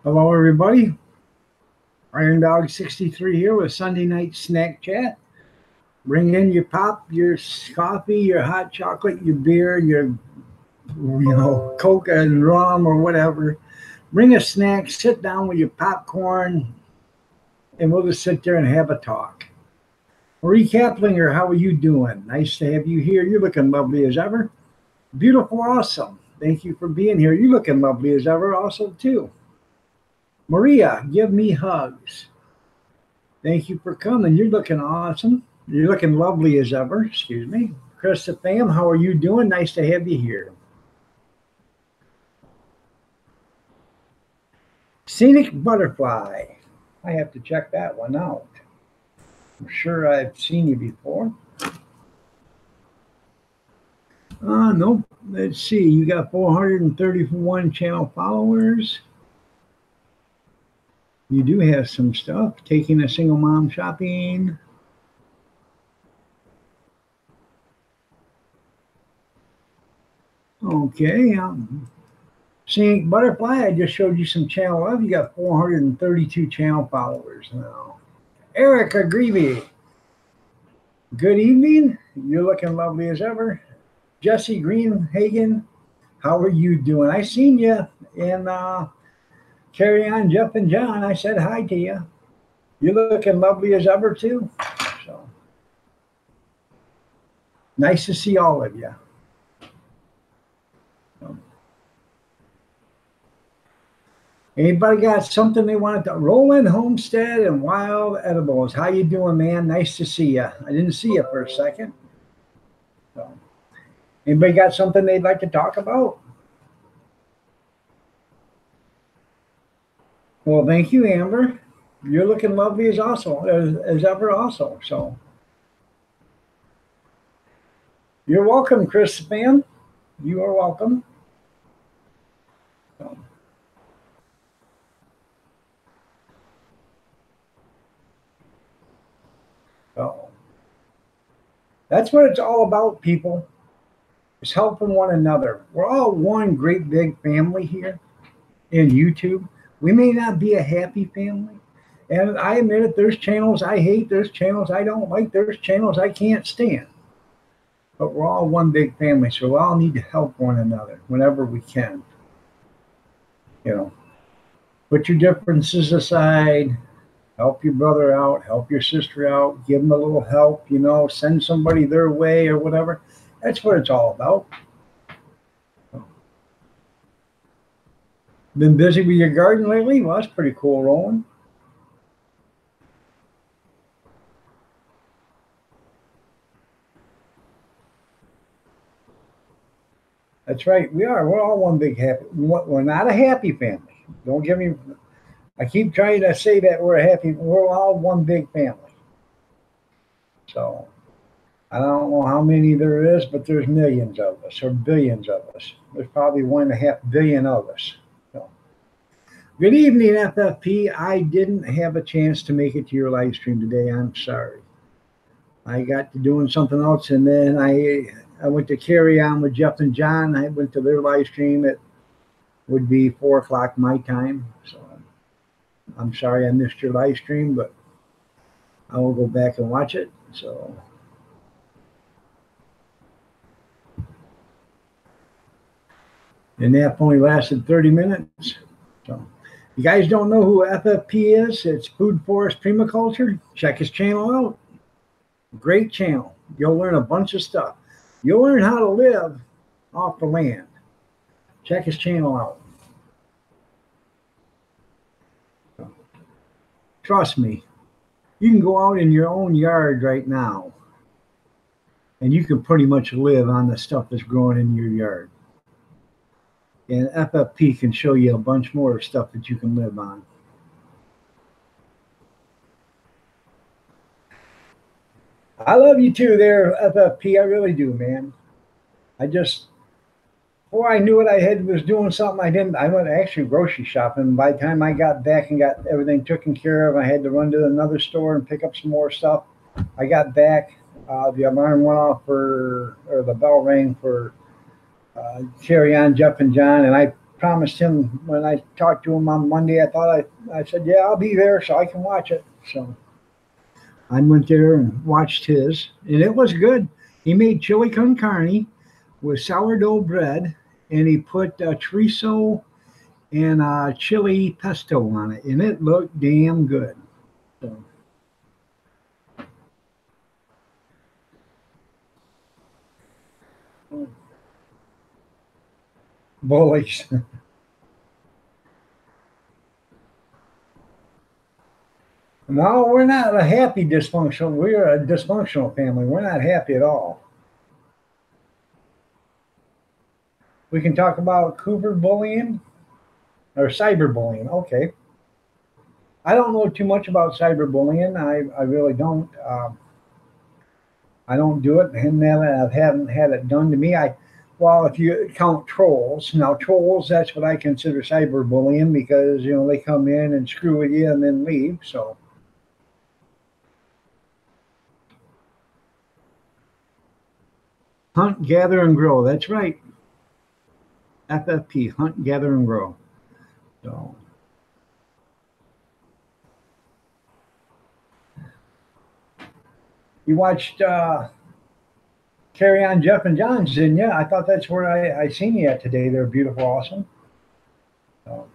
Hello, everybody. Iron Dog 63 here with Sunday Night Snack Chat. Bring in your pop, your coffee, your hot chocolate, your beer, your Coke and rum or whatever. Bring a snack, sit down with your popcorn, and we'll just sit there and have a talk. Marie Kaplinger, how are you doing? Nice to have you here. You're looking lovely as ever. Beautiful, awesome. Thank you for being here. You're looking lovely as ever, also too. Maria, give me hugs. Thank you for coming. You're looking awesome. You're looking lovely as ever. Excuse me. Chris the fam, how are you doing? Nice to have you here. Scenic Butterfly. I have to check that one out. I'm sure I've seen you before. Nope. Let's see. You got 431 channel followers. You do have some stuff. Taking a single mom shopping. Okay. Scenic Butterfly, I just showed you some channel love. You got 432 channel followers now. Erica Greavy, good evening. You're looking lovely as ever. Jesse Greenhagen, how are you doing? I seen you in Carry On Jeff and John. I said hi to you. You're looking lovely as ever too. So nice to see all of you. Anybody got something they wanted to? Roland Homestead and Wild Edibles. How you doing, man? Nice to see you. I didn't see you for a second. So, anybody got something they'd like to talk about? Well, thank you, Amber. You're looking lovely as ever also. So you're welcome, Chris fan. You are welcome. So. So that's what it's all about, people. It's helping one another. We're all one great big family here in YouTube. We may not be a happy family. And I admit it, there's channels I hate, there's channels I don't like, there's channels I can't stand. But we're all one big family, so we all need to help one another whenever we can. You know, put your differences aside, help your brother out, help your sister out, give them a little help, send somebody their way or whatever. That's what it's all about. Been busy with your garden lately? Well, that's pretty cool, Roland. That's right. We are. We're all one big happy. We're not a happy family. Don't get me. I keep trying to say that we're happy. We're all one big family. So I don't know how many there is, but there's millions of us or billions of us. There's probably 1.5 billion of us. So, good evening, FFP. I didn't have a chance to make it to your live stream today. I'm sorry. I got to doing something else, and then I went to Carry On with Jeff and John. I went to their live stream. It would be 4 o'clock my time. So I'm sorry I missed your live stream, but I will go back and watch it. So and that only lasted 30 minutes. So you guys don't know who FFP is? It's Food Forest Permaculture. Check his channel out. Great channel. You'll learn a bunch of stuff. You'll learn how to live off the land. Check his channel out. Trust me, you can go out in your own yard right now and you can pretty much live on the stuff that's growing in your yard. And FFP can show you a bunch more stuff that you can live on. I love you too there, FFP. I really do, man. Before I knew it, was doing something I went actually grocery shopping. By the time I got back and got everything taken care of, I had to run to another store and pick up some more stuff. I got back, the alarm went off or the bell rang for Carry On Jeff and John, and I promised him when I talked to him on Monday. I said, yeah, I'll be there so I can watch it. So I went there and watched his, and it was good. He made chili con carne with sourdough bread, and he put chorizo and chili pesto on it, and it looked damn good. So, bullies. No, we're not a happy dysfunctional. We're a dysfunctional family. We're not happy at all. We can talk about Cooper bullying or cyberbullying. Okay. I don't know too much about cyberbullying. I really don't. I don't do it, and then I haven't had it done to me. Well, if you count trolls, now trolls, that's what I consider cyberbullying because they come in and screw with you and then leave. So hunt, gather, and grow. That's right. FFP, hunt, gather, and grow. So you watched Carry On Jeff and John's, didn't you? I thought that's where I seen you at today. They're beautiful, awesome. So,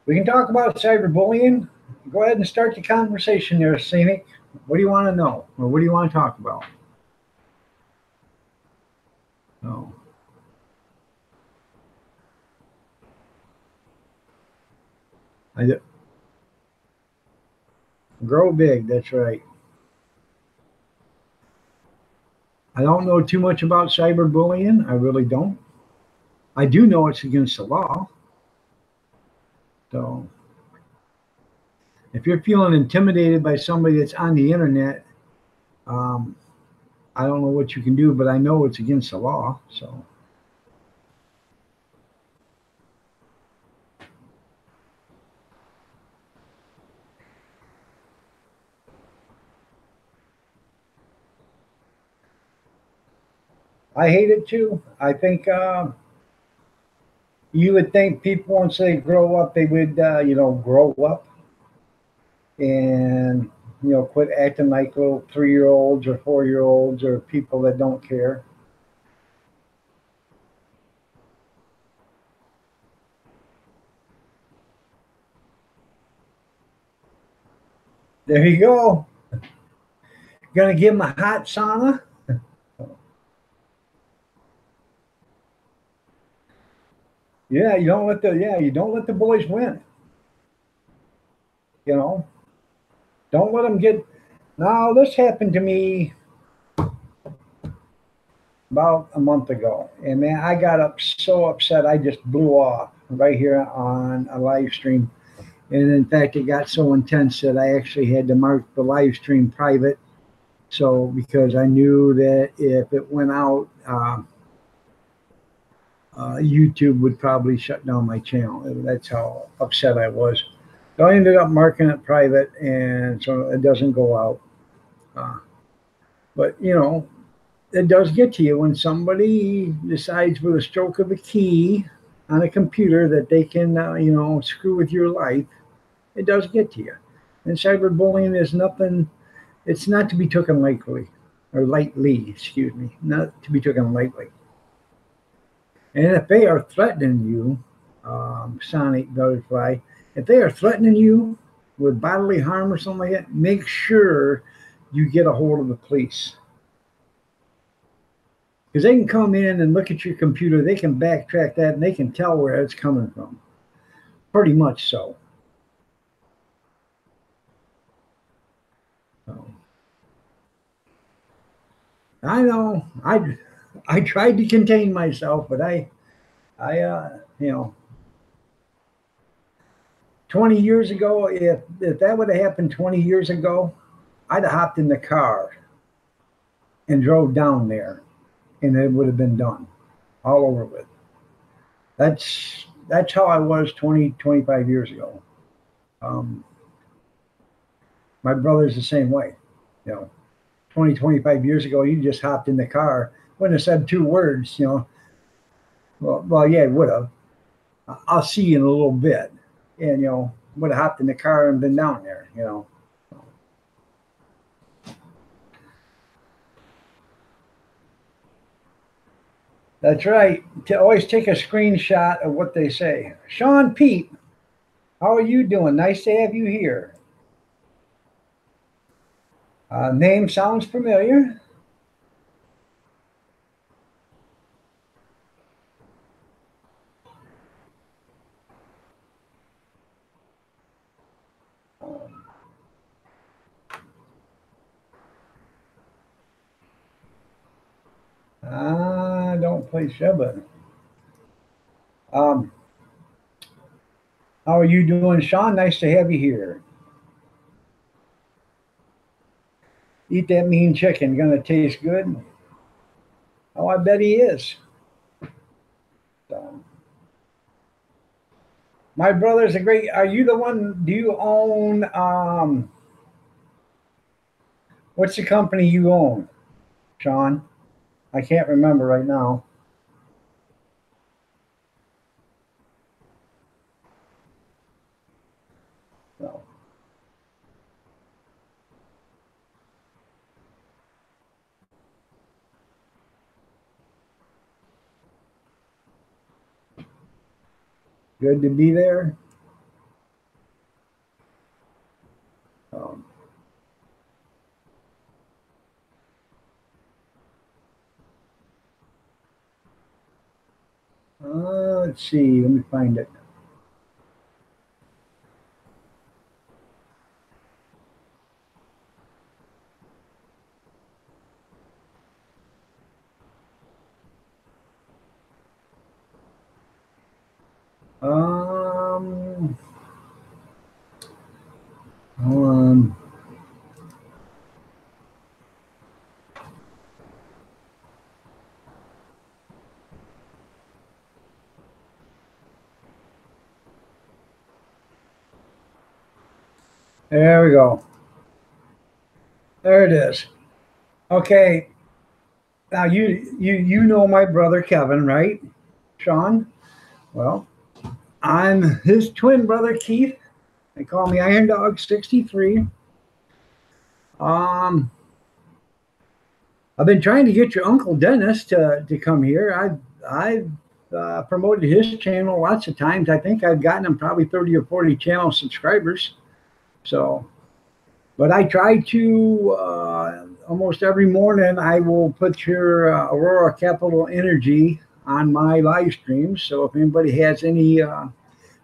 we can talk about cyberbullying. Go ahead and start the conversation there, Scenic. What do you want to know? Or what do you want to talk about? So, I, grow big, that's right. I don't know too much about cyberbullying. I really don't. I do know it's against the law. So if you're feeling intimidated by somebody that's on the internet, um, I don't know what you can do, but I know it's against the law. So I hate it too. I think you would think people once they grow up, they would grow up and quit acting like little 3-year olds or 4-year olds or people that don't care. There you go. Gonna give them a hot sauna. Yeah, you don't let the boys win. You know, don't let them get. Now this happened to me about a month ago, and man, I got so upset I just blew off right here on a live stream. And in fact, it got so intense that I actually had to mark the live stream private. So because I knew that if it went out, YouTube would probably shut down my channel. That's how upset I was. So I ended up marking it private, and so it doesn't go out. Uh, but it does get to you when somebody decides with a stroke of a key on a computer that they can, screw with your life. It does get to you. And cyberbullying is nothing. It's not to be taken lightly, or lightly, excuse me, not to be taken lightly. And if they are threatening you, Sonic Butterfly, if they are threatening you with bodily harm or something like that, make sure you get a hold of the police. Because they can come in and look at your computer, they can backtrack that, and they can tell where it's coming from. Pretty much so. So I know I tried to contain myself, but I 20 years ago, if that would have happened 20 years ago, I'd have hopped in the car and drove down there, and it would have been done, all over with. That's how I was 25 years ago. Um, my brother's the same way, you know. 20, 25 years ago, you just hopped in the car, wouldn't have said two words, you know. Well, yeah, would have. I'll see you in a little bit. And, you know, would have hopped in the car and been down there, you know. That's right. To always take a screenshot of what they say. Sean Pete, how are you doing? Nice to have you here. Name sounds familiar. I don't play Shabbat. Um, how are you doing, Sean? Nice to have you here. Eat that mean chicken. Gonna taste good. Oh, I bet he is. So, my brother's a great. Are you the one? Do you own? What's the company you own, Sean? I can't remember right now. So, good to be there. Um, let's see. Let me find it. Um, hold on. There we go. There it is. Okay. Now you know my brother Kevin, right, Sean? Well, I'm his twin brother Keith. They call me Iron Dog 63. Um, I've been trying to get your uncle Dennis to come here. I've promoted his channel lots of times. I think I've gotten him probably 30 or 40 channel subscribers. So, but I try to almost every morning. I will put your Aurora Capital Energy on my live streams. So if anybody has any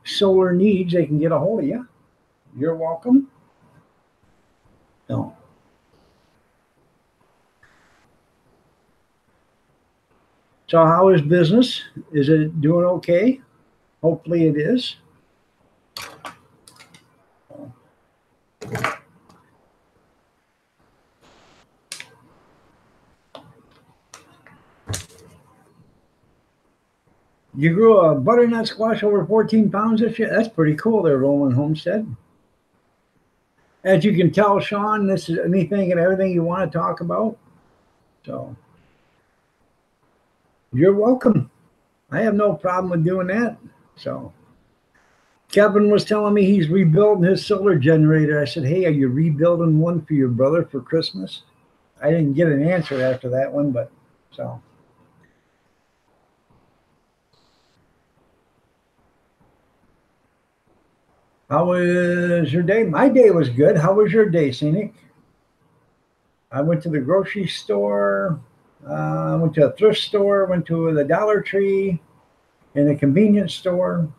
solar needs, they can get a hold of you. You're welcome. No. So how is business? Is it doing okay? Hopefully it is. You grew a butternut squash over 14 pounds this year. That's pretty cool there, Roland Homestead. As you can tell, Sean, this is anything and everything you want to talk about. So you're welcome. I have no problem with doing that. So Kevin was telling me he's rebuilding his solar generator. I said, hey, are you rebuilding one for your brother for Christmas? I didn't get an answer after that one, but so. How was your day? My day was good. How was your day, Scenic? I went to the grocery store, went to a thrift store, went to the Dollar Tree, and a convenience store.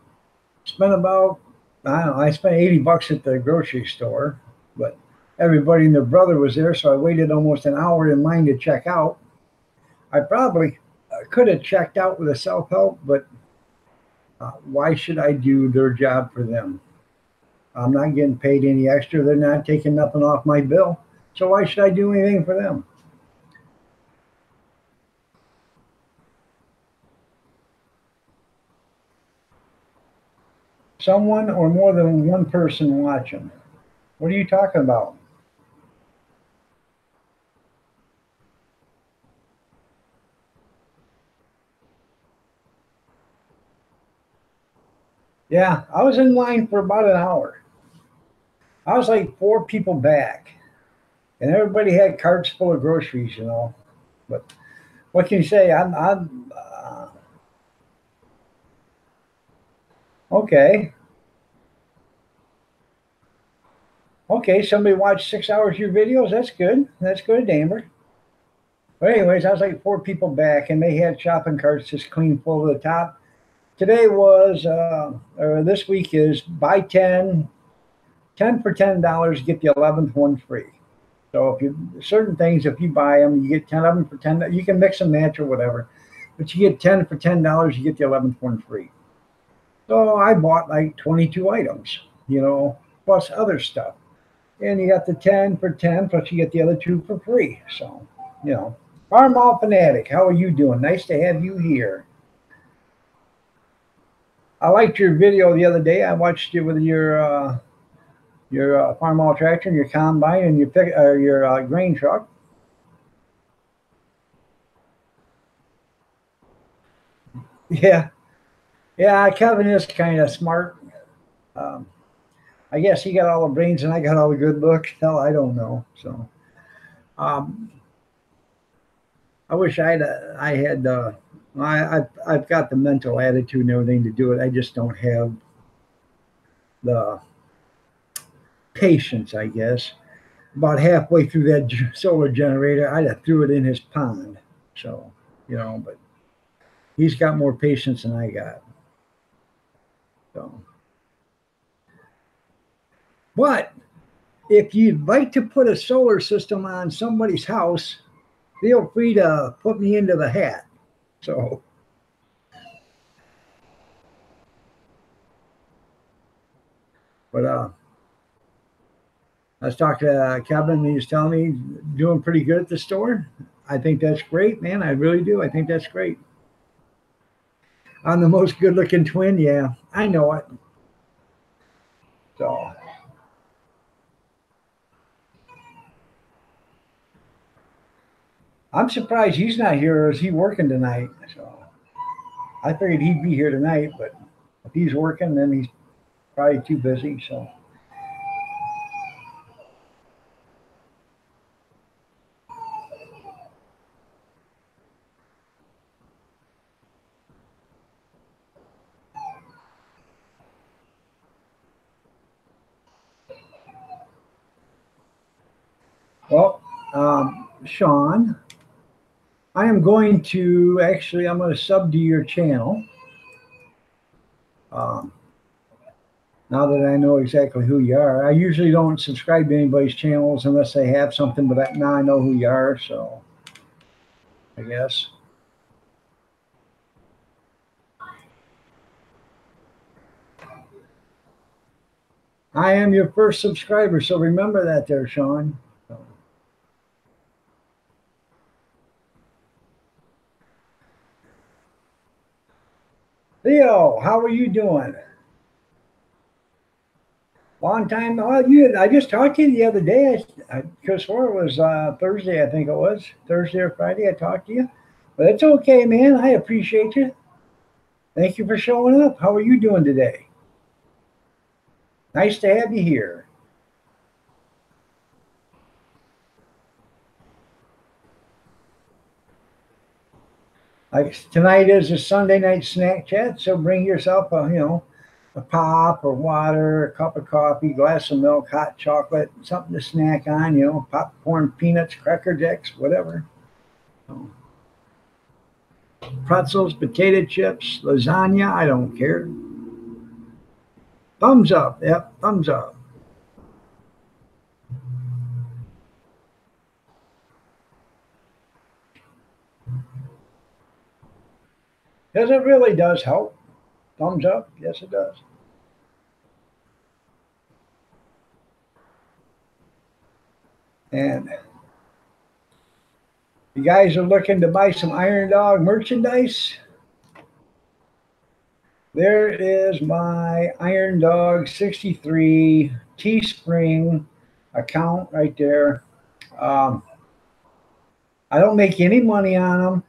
Spent about, I don't know, I spent 80 bucks at the grocery store, but everybody and their brother was there, so I waited almost an hour in line to check out. I probably could have checked out with a self help, but why should I do their job for them? I'm not getting paid any extra. They're not taking nothing off my bill. So why should I do anything for them? Someone or more than one person watching. What are you talking about? Yeah, I was in line for about an hour. I was like four people back, and everybody had carts full of groceries, you know. But what can you say? I'm okay. Okay, somebody watched 6 hours of your videos. That's good. That's good, Amber. But anyways, I was like four people back, and they had shopping carts just clean full to the top. Today was, or this week is buy 10, 10 for $10, get the 11th one free. So if you certain things, if you buy them, you get 10 of them for 10. You can mix and match or whatever, but you get 10 for $10. You get the 11th one free. So I bought like 22 items, you know, plus other stuff, and you got the 10 for 10, plus you get the other two for free. So, you know, Farm Mall Fanatic, how are you doing? Nice to have you here. I liked your video the other day. I watched you with your farm all tractor and your combine and your grain truck. Yeah, yeah. Kevin is kind of smart. Um, I guess he got all the brains and I got all the good looks. Hell, I don't know. So um, I wish I had I've got the mental attitude and everything to do it. I just don't have the patience, I guess. About halfway through that solar generator, I'd have threw it in his pond. So, you know, but he's got more patience than I got. So, but if you'd like to put a solar system on somebody's house, feel free to put me into the hat. So, but I was talking to Kevin, and he was telling me he's doing pretty good at the store. I think that's great, man. I really do. I think that's great. I'm the most good-looking twin. Yeah, I know it. So, I'm surprised he's not here. Or is he working tonight? So, I figured he'd be here tonight, but if he's working, then he's probably too busy. So, well, Sean, I am going to actually, I'm going to sub to your channel. Um, now that I know exactly who you are, I usually don't subscribe to anybody's channels unless they have something, but now I know who you are, so I guess. I am your first subscriber, so remember that there, Sean. So, Leo, how are you doing? Long time. Oh, I just talked to you the other day. I could have swore it was Thursday, I think it was. Thursday or Friday, I talked to you. But it's okay, man. I appreciate you. Thank you for showing up. How are you doing today? Nice to have you here. Like tonight is a Sunday night snack chat, so bring yourself a pop or water, a cup of coffee, glass of milk, hot chocolate, something to snack on, popcorn, peanuts, cracker jacks, whatever. So, pretzels, potato chips, lasagna, I don't care. Thumbs up. Yep, thumbs up. Because it really does help. Thumbs up. Yes, it does. And you guys are looking to buy some Iron Dog merchandise, there is my Iron Dog 63 Teespring account right there. Um, I don't make any money on them.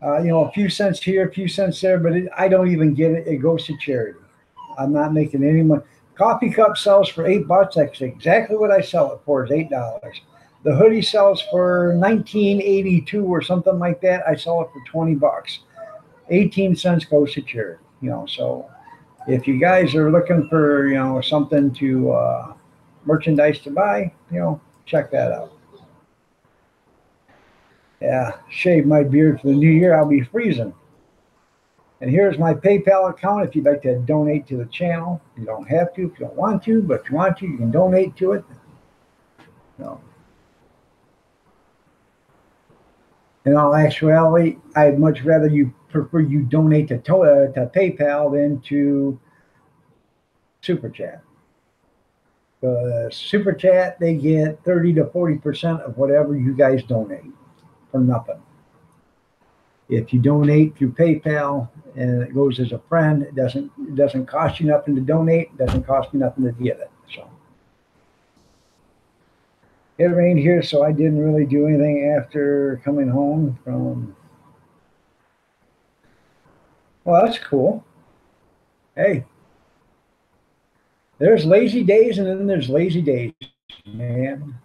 A few cents here, a few cents there, but I don't even get it. It goes to charity. I'm not making any money. Coffee cup sells for $8. That's exactly what I sell it for. Is $8. The hoodie sells for 1982 or something like that. I sell it for $20. 18 cents goes to charity. So if you guys are looking for something to merchandise to buy, check that out. Yeah, shave my beard for the new year. I'll be freezing. And here's my PayPal account if you'd like to donate to the channel. You don't have to if you don't want to, but if you want to, you can donate to it. So, in all actuality, I'd much rather you prefer you donate to PayPal than to Super Chat. Super Chat, they get 30 to 40% of whatever you guys donate for nothing. If you donate through PayPal and it goes as a friend, it doesn't cost you nothing to donate. It doesn't cost me nothing to get it. So it rained here, so I didn't really do anything after coming home from. Well, that's cool. Hey, there's lazy days and then there's lazy days, man.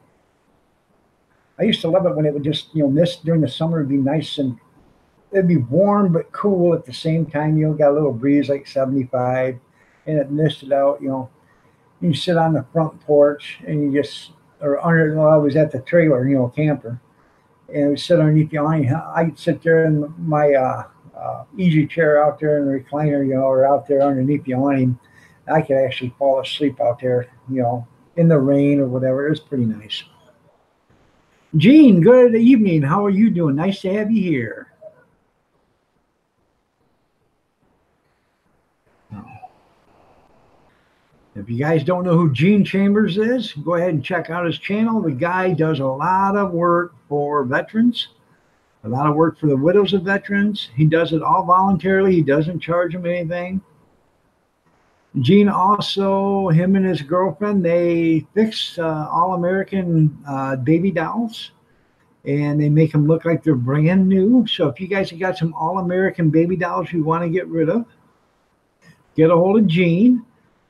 I used to love it when it would just mist during the summer. It'd be nice and it'd be warm but cool at the same time. Got a little breeze like 75, and it misted out. You sit on the front porch and you just, or under. Well, I was at the trailer, camper, and we sit underneath the awning. I'd sit there in my easy chair out there in the recliner, or out there underneath the awning. I could actually fall asleep out there, in the rain or whatever. It was pretty nice. Gene, good evening. How are you doing? Nice to have you here. If you guys don't know who Gene Chambers is, go ahead and check out his channel. The guy does a lot of work for veterans, a lot of work for the widows of veterans. He does it all voluntarily. He doesn't charge them anything. Gene also, him and his girlfriend, they fix All-American baby dolls, and they make them look like they're brand new. So if you guys have got some All-American baby dolls you want to get rid of, get a hold of Gene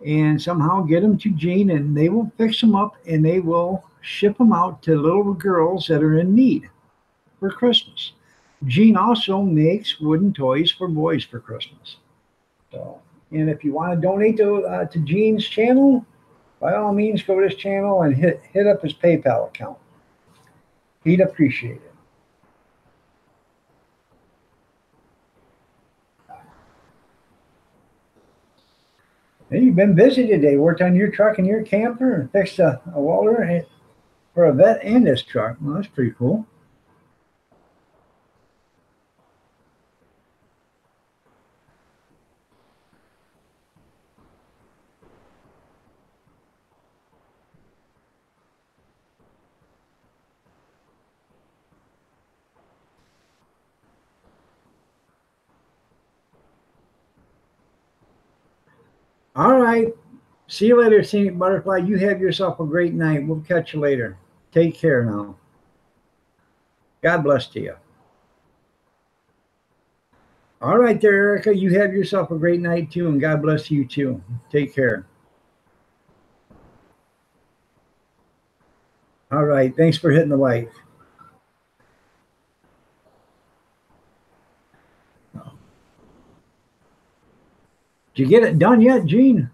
and somehow get them to Gene, and they will fix them up and they will ship them out to little girls that are in need for Christmas. Gene also makes wooden toys for boys for Christmas. So, and if you want to donate to Gene's channel, by all means, go to his channel and hit up his PayPal account. He'd appreciate it. Hey, you've been busy today. Worked on your truck and your camper and fixed a welder for a vet and his truck. Well, that's pretty cool. All right. See you later, Scenic Butterfly. You have yourself a great night. We'll catch you later. Take care now. God bless to you. All right there, Erica. You have yourself a great night too, and God bless you too. Take care. All right. Thanks for hitting the like. Did you get it done yet, Gene?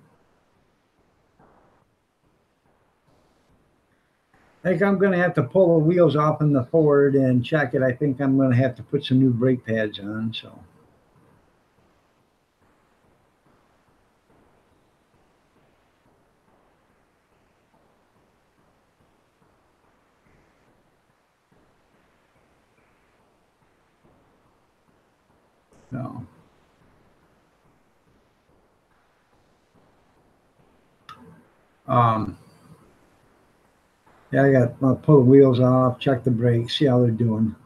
I think I'm going to have to pull the wheels off in the Ford and check it. I think I'm going to have to put some new brake pads on. So. No. Yeah, I'll pull the wheels off, check the brakes, see how they're doing.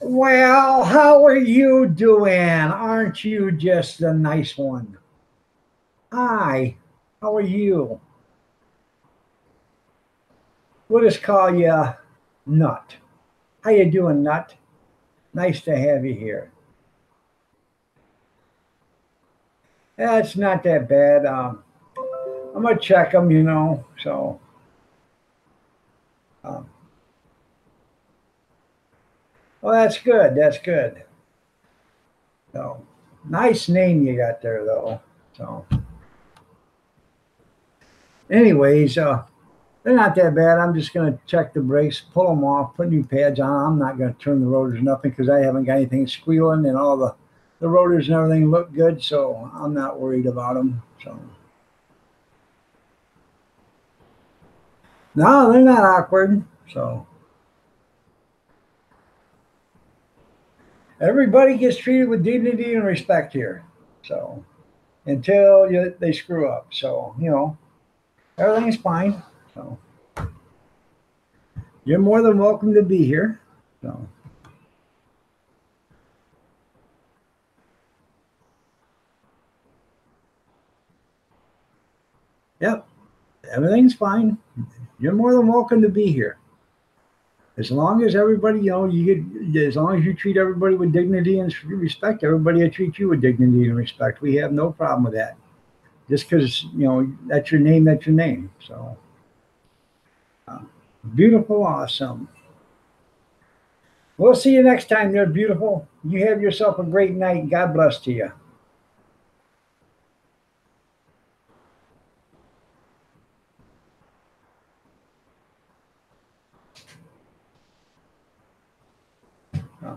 Well, how are you doing? Aren't you just a nice one? Hi, how are you? We'll just call you Nut. How you doing, Nut? Nice to have you here. Yeah, it's not that bad. I'm gonna check them, you know. So, um, well, that's good. That's good. So, nice name you got there, though. So, anyways, they're not that bad. I'm just gonna check the brakes, pull them off, put new pads on. I'm not gonna turn the rotors nothing because I haven't got anything squealing, and all the rotors and everything look good. So I'm not worried about them. So no, they're not awkward. So everybody gets treated with dignity and respect here. So until they screw up. So, everything's fine. So you're more than welcome to be here. So, yep, everything's fine. You're more than welcome to be here. As long as everybody, as long as you treat everybody with dignity and respect, everybody will treat you with dignity and respect. We have no problem with that. Just because, that's your name, that's your name. So, uh, beautiful, awesome. We'll see you next time. They're beautiful. You have yourself a great night. God bless to you. Uh,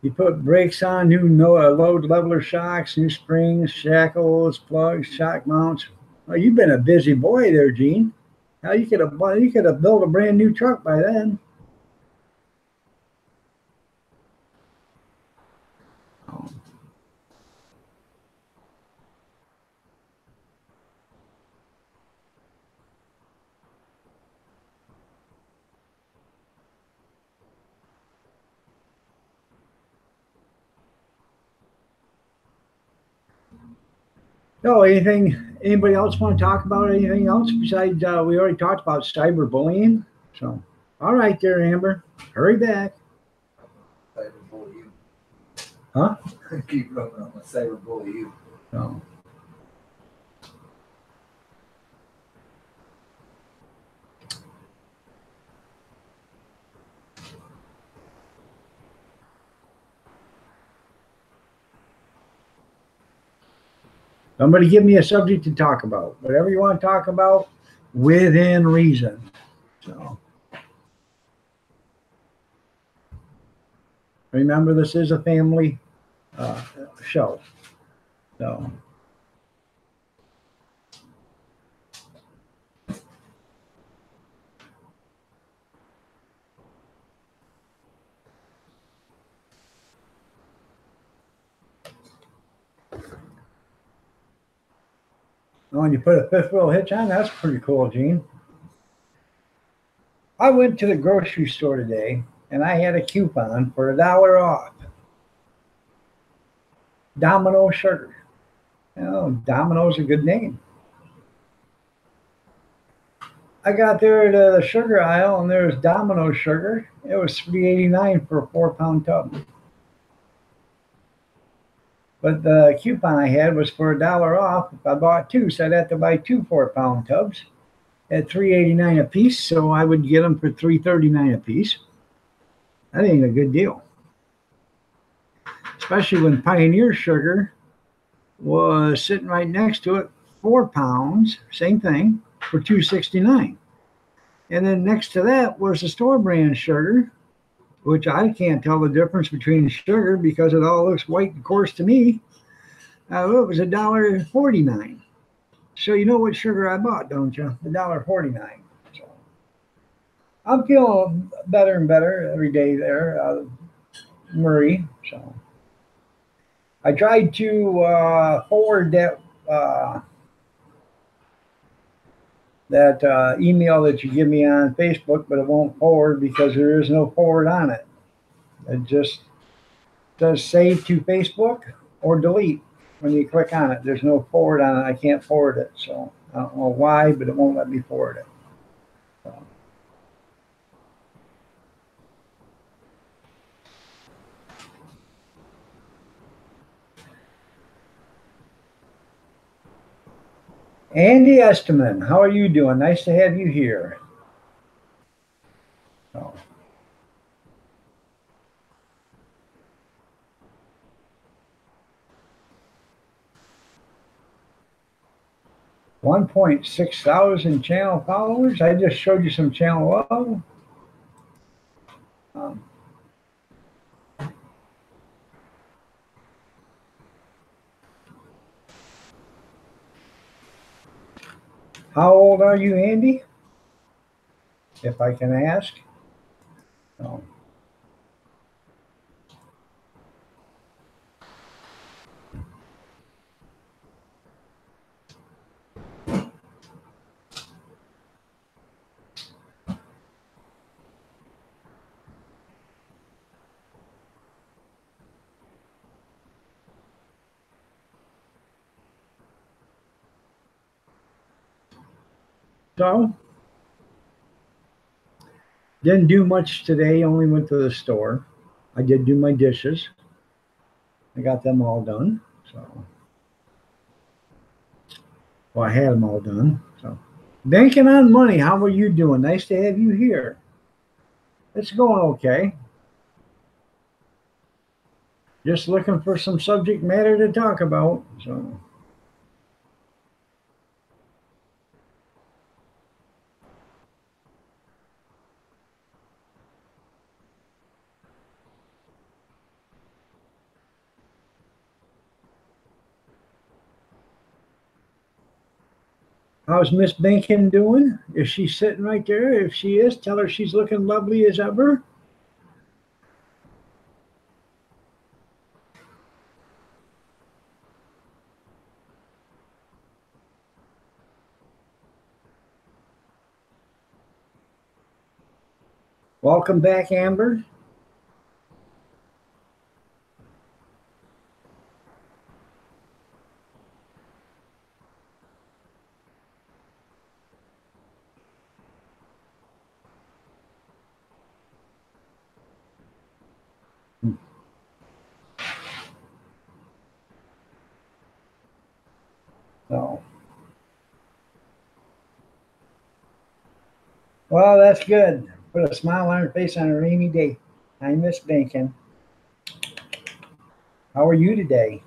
You put brakes on, new load leveler shocks, new springs, shackles, plugs, shock mounts. Oh, you've been a busy boy there, Gene. How you could have built a brand new truck by then. Oh. No, anybody else want to talk about anything else besides we already talked about cyberbullying? So, all right, there, Amber, hurry back, Cyberbully you. huh? Keep going on the cyberbully you. So, somebody give me a subject to talk about. Whatever you want to talk about, within reason. So, remember, this is a family uh, show. So, when you put a fifth wheel hitch on, that's pretty cool, Gene. I went to the grocery store today and I had a coupon for $1 off Domino Sugar. Domino's a good name. I got there to the sugar aisle and there was Domino Sugar. It was $3.89 for a 4 pound tub. But the coupon I had was for $1 off if I bought two, so I'd have to buy two 4 pound tubs at $3.89 a piece, so I would get them for $3.39 a piece. That ain't a good deal, especially when Pioneer Sugar was sitting right next to it, 4 pounds, same thing, for $2.69. And then next to that was the store brand sugar, which I can't tell the difference between sugar because it all looks white, of course, to me. It was $1.49. So you know what sugar I bought, don't you? $1.49. So I'm feeling better and better every day there, Murray. So I tried to forward uh, that email that you give me on Facebook, but it won't forward because there is no forward on it. It just does save to Facebook or delete when you click on it. There's no forward on it. I can't forward it. So I don't know why, but it won't let me forward it. So, Andy Esterman, how are you doing? Nice to have you here. Oh. $1.6 thousand channel followers. I just showed you some channel love. Um, how old are you, Andy? If I can ask. Oh. So, didn't do much today, only went to the store. I did do my dishes. I got them all done. So, well, I had them all done. So, banking on money, how are you doing? Nice to have you here. It's going okay. Just looking for some subject matter to talk about. So, how's Miss Bankin doing? Is she sitting right there? If she is, tell her she's looking lovely as ever. Welcome back, Amber. So, well, that's good. Put a smile on her face on a rainy day. I miss Bankin. How are you today?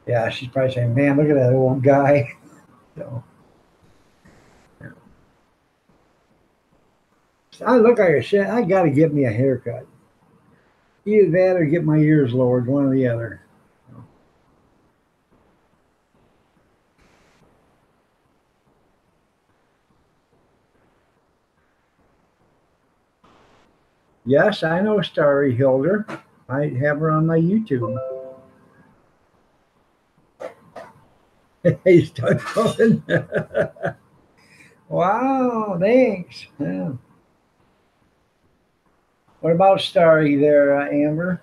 Yeah, she's probably saying, man, look at that old guy. So, I look like a shit. I got to get me a haircut. Either that or get my ears lowered, one or the other. Yes, I know Starry Hilder. I have her on my YouTube. He's done coming. Wow, thanks. Yeah. What about Starry there, Amber?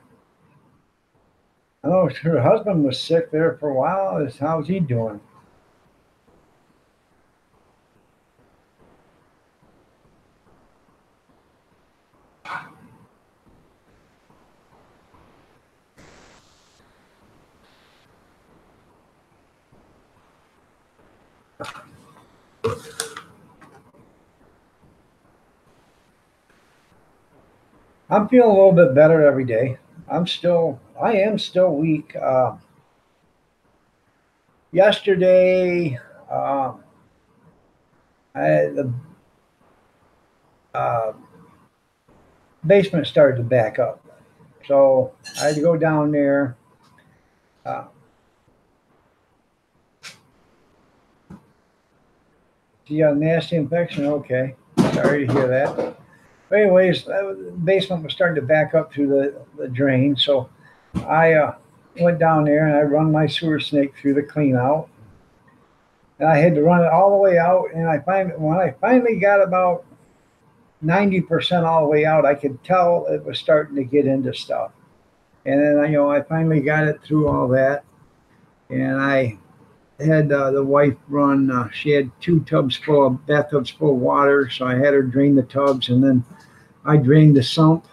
I know her husband was sick there for a while. How's he doing? I'm feeling a little bit better every day. I am still weak. Yesterday, uh, the uh, basement started to back up, so I had to go down there. Uh, you got a nasty infection? Okay, sorry to hear that. But anyways, the basement was starting to back up through the drain, so I went down there and I run my sewer snake through the clean out. And I had to run it all the way out. And when I finally got about 90% all the way out, I could tell it was starting to get into stuff. And then I finally got it through all that, and I had the wife run. She had two bathtubs full of water, so I had her drain the tubs, and then I drained the sump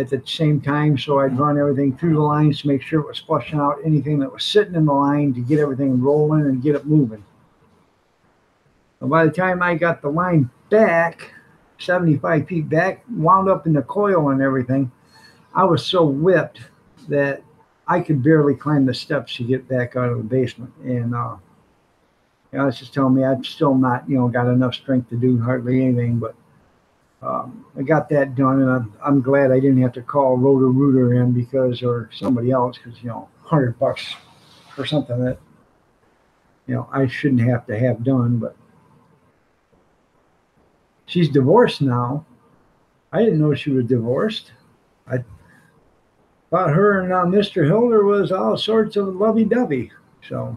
at the same time. So I'd run everything through the lines to make sure it was flushing out anything that was sitting in the line to get everything rolling and get it moving. And by the time I got the line back, 75 feet back, wound up in the coil and everything, I was so whipped that I could barely climb the steps to get back out of the basement. And it's just telling me I'm still not, got enough strength to do hardly anything. But I got that done, and I'm glad I didn't have to call Roto-Rooter in or somebody else, because $100 for something that I shouldn't have to have done. But she's divorced now. I didn't know she was divorced. I thought her and Mr. Hilder was all sorts of lovey-dovey. So.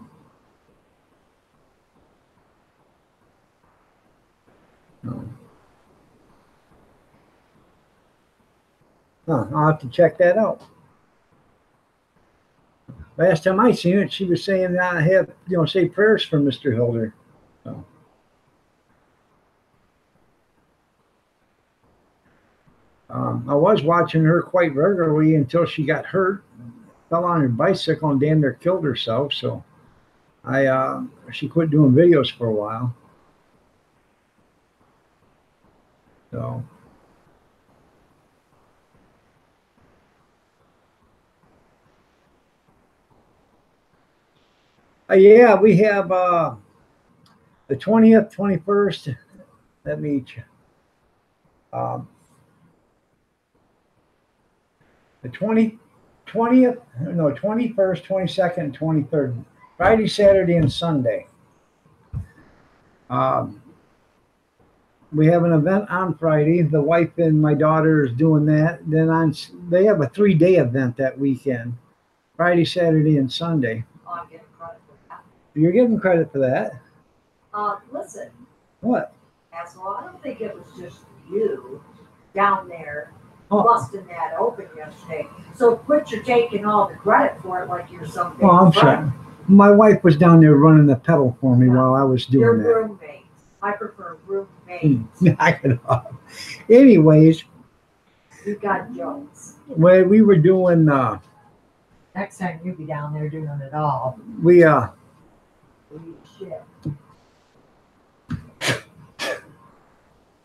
I'll have to check that out. Last time I seen it, she was saying I have, say prayers for Mr. Hilder. So. I was watching her quite regularly until she got hurt, fell on her bicycle and damn near killed herself. So she quit doing videos for a while. So. Yeah, we have the 20th, 21st. Let me. The 20th, 21st, 22nd, and 23rd. Friday, Saturday, and Sunday. We have an event on Friday. The wife and my daughter is doing that. Then they have a 3-day event that weekend. Friday, Saturday, and Sunday. Oh, I'm getting credit for that. You're getting credit for that. Listen. What? Asshole, I don't think it was just you down there busting that open yesterday. So quit your taking all the credit for it like you're some big I'm friend. sorry. My wife was down there running the pedal for me while I was doing Your that. roommates. I prefer roommates. Knock it off. Anyways. You got jokes. When we were doing Next time you be down there doing it all. We Shit.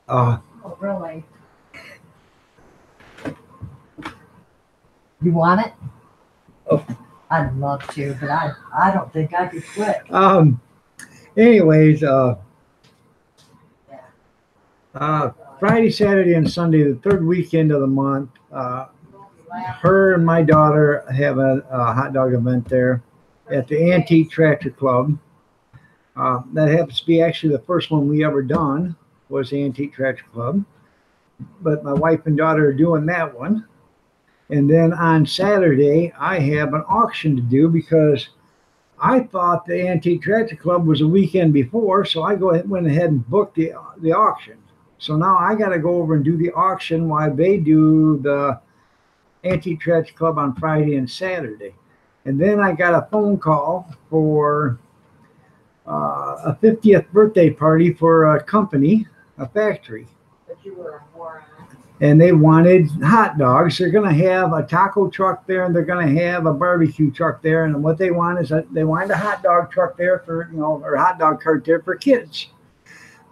Oh, really? You want it? Oh. I'd love to, but I don't think I could quit. Anyways, Friday, Saturday, and Sunday, the third weekend of the month, her and my daughter have a hot dog event there at the Antique Tractor Club. That happens to be actually the first one we ever done, was the Antique Tractor Club. But my wife and daughter are doing that one. And then on Saturday, I have an auction to do, because I thought the Antique Tractor Club was a weekend before, so I went ahead and booked the auction. So now I got to go over and do the auction while they do the Antique Tractor Club on Friday and Saturday. And then I got a phone call for a 50th birthday party for a company, a factory. But you were a moron. And they wanted hot dogs. They're going to have a taco truck there, and they're going to have a barbecue truck there. And what they want is they wanted a hot dog truck there for, or a hot dog cart there for kids.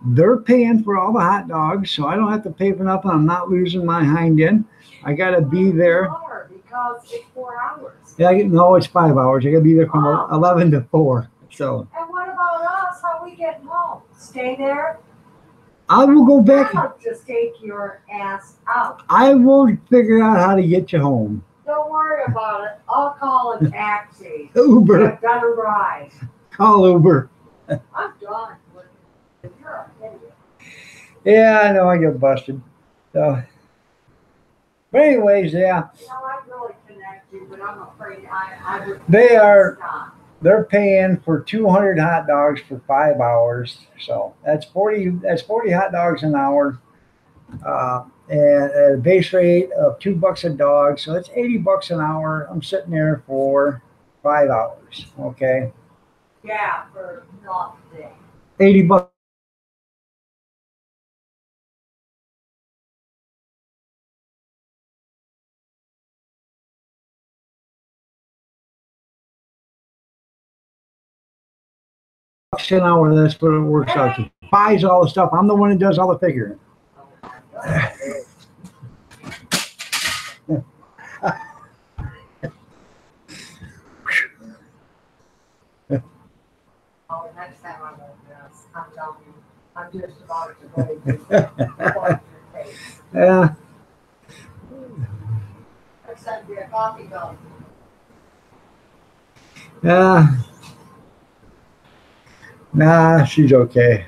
They're paying for all the hot dogs, so I don't have to pay for nothing. I'm not losing my hind end. I got to be there. Because it's 4 hours. Yeah, no, it's 5 hours. I got to be there from 11 to 4. So. And what about us? How we getting home? Stay there? I will go back. I'll just take your ass out. I will figure out how to get you home. Don't worry about it. I'll call a taxi. Uber. I've got a ride. Call Uber. I'm done. You're an idiot. Yeah, I know I get busted. So, but anyways, yeah. I'd really connect you, but I'm afraid I would. They're paying for 200 hot dogs for 5 hours. So that's 40 hot dogs an hour. And at a base rate of $2 a dog. So that's $80 an hour. I'm sitting there for 5 hours. Okay. Yeah, for nothing. $80. $2 an hour. That's what it works out to. Buys all the stuff. I'm the one that does all the figuring. Oh, next time I'm gonna dress, I'm telling you, I'm just about to go to your face. Yeah. I sent you a coffee cup. Nah, she's okay.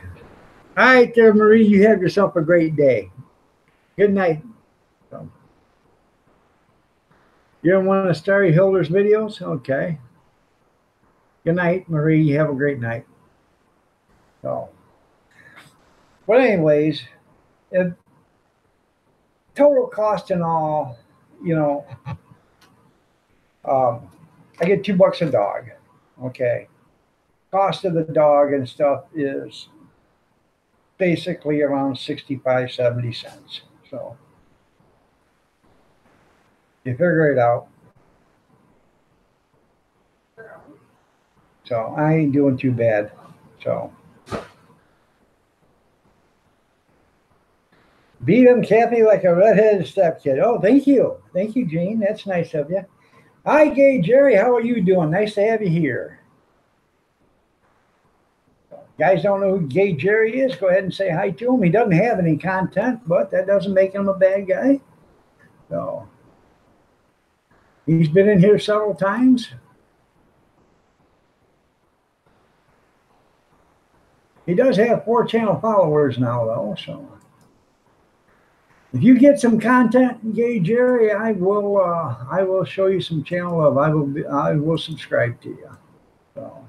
All right there, Marie. You have yourself a great day. Good night. You don't want to Starry Hilder's videos? Okay. Good night, Marie. You have a great night. So, but anyways, total cost and all, you know, I get $2 a dog. Okay. Cost of the dog and stuff is basically around 65, 70 cents. So you figure it out. So I ain't doing too bad. So beat him, Kathy, like a redheaded stepkid. Oh, thank you. Thank you, Gene. That's nice of you. Hi, Gay Jerry. How are you doing? Nice to have you here. Guys don't know who Gay Jerry is, go ahead and say hi to him. He doesn't have any content, but that doesn't make him a bad guy. So he's been in here several times. He does have 4 channel followers now, though. So if you get some content, Gay Jerry, I will show you some channel love. I will subscribe to you. So.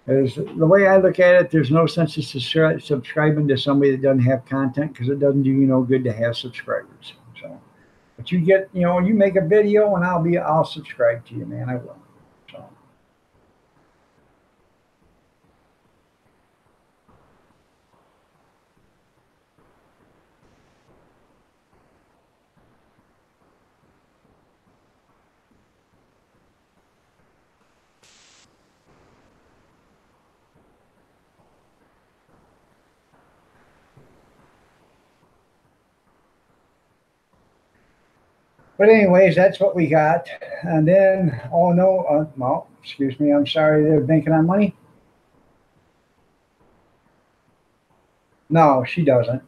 The way I look at it, there's no sense in subscribing to somebody that doesn't have content, because it doesn't do you no good to have subscribers. So, but you get, you know, you make a video and I'll subscribe to you, man. I will. So. But anyways, that's what we got. And then, oh no, well, excuse me, I'm sorry, they're banking on money. No, she doesn't.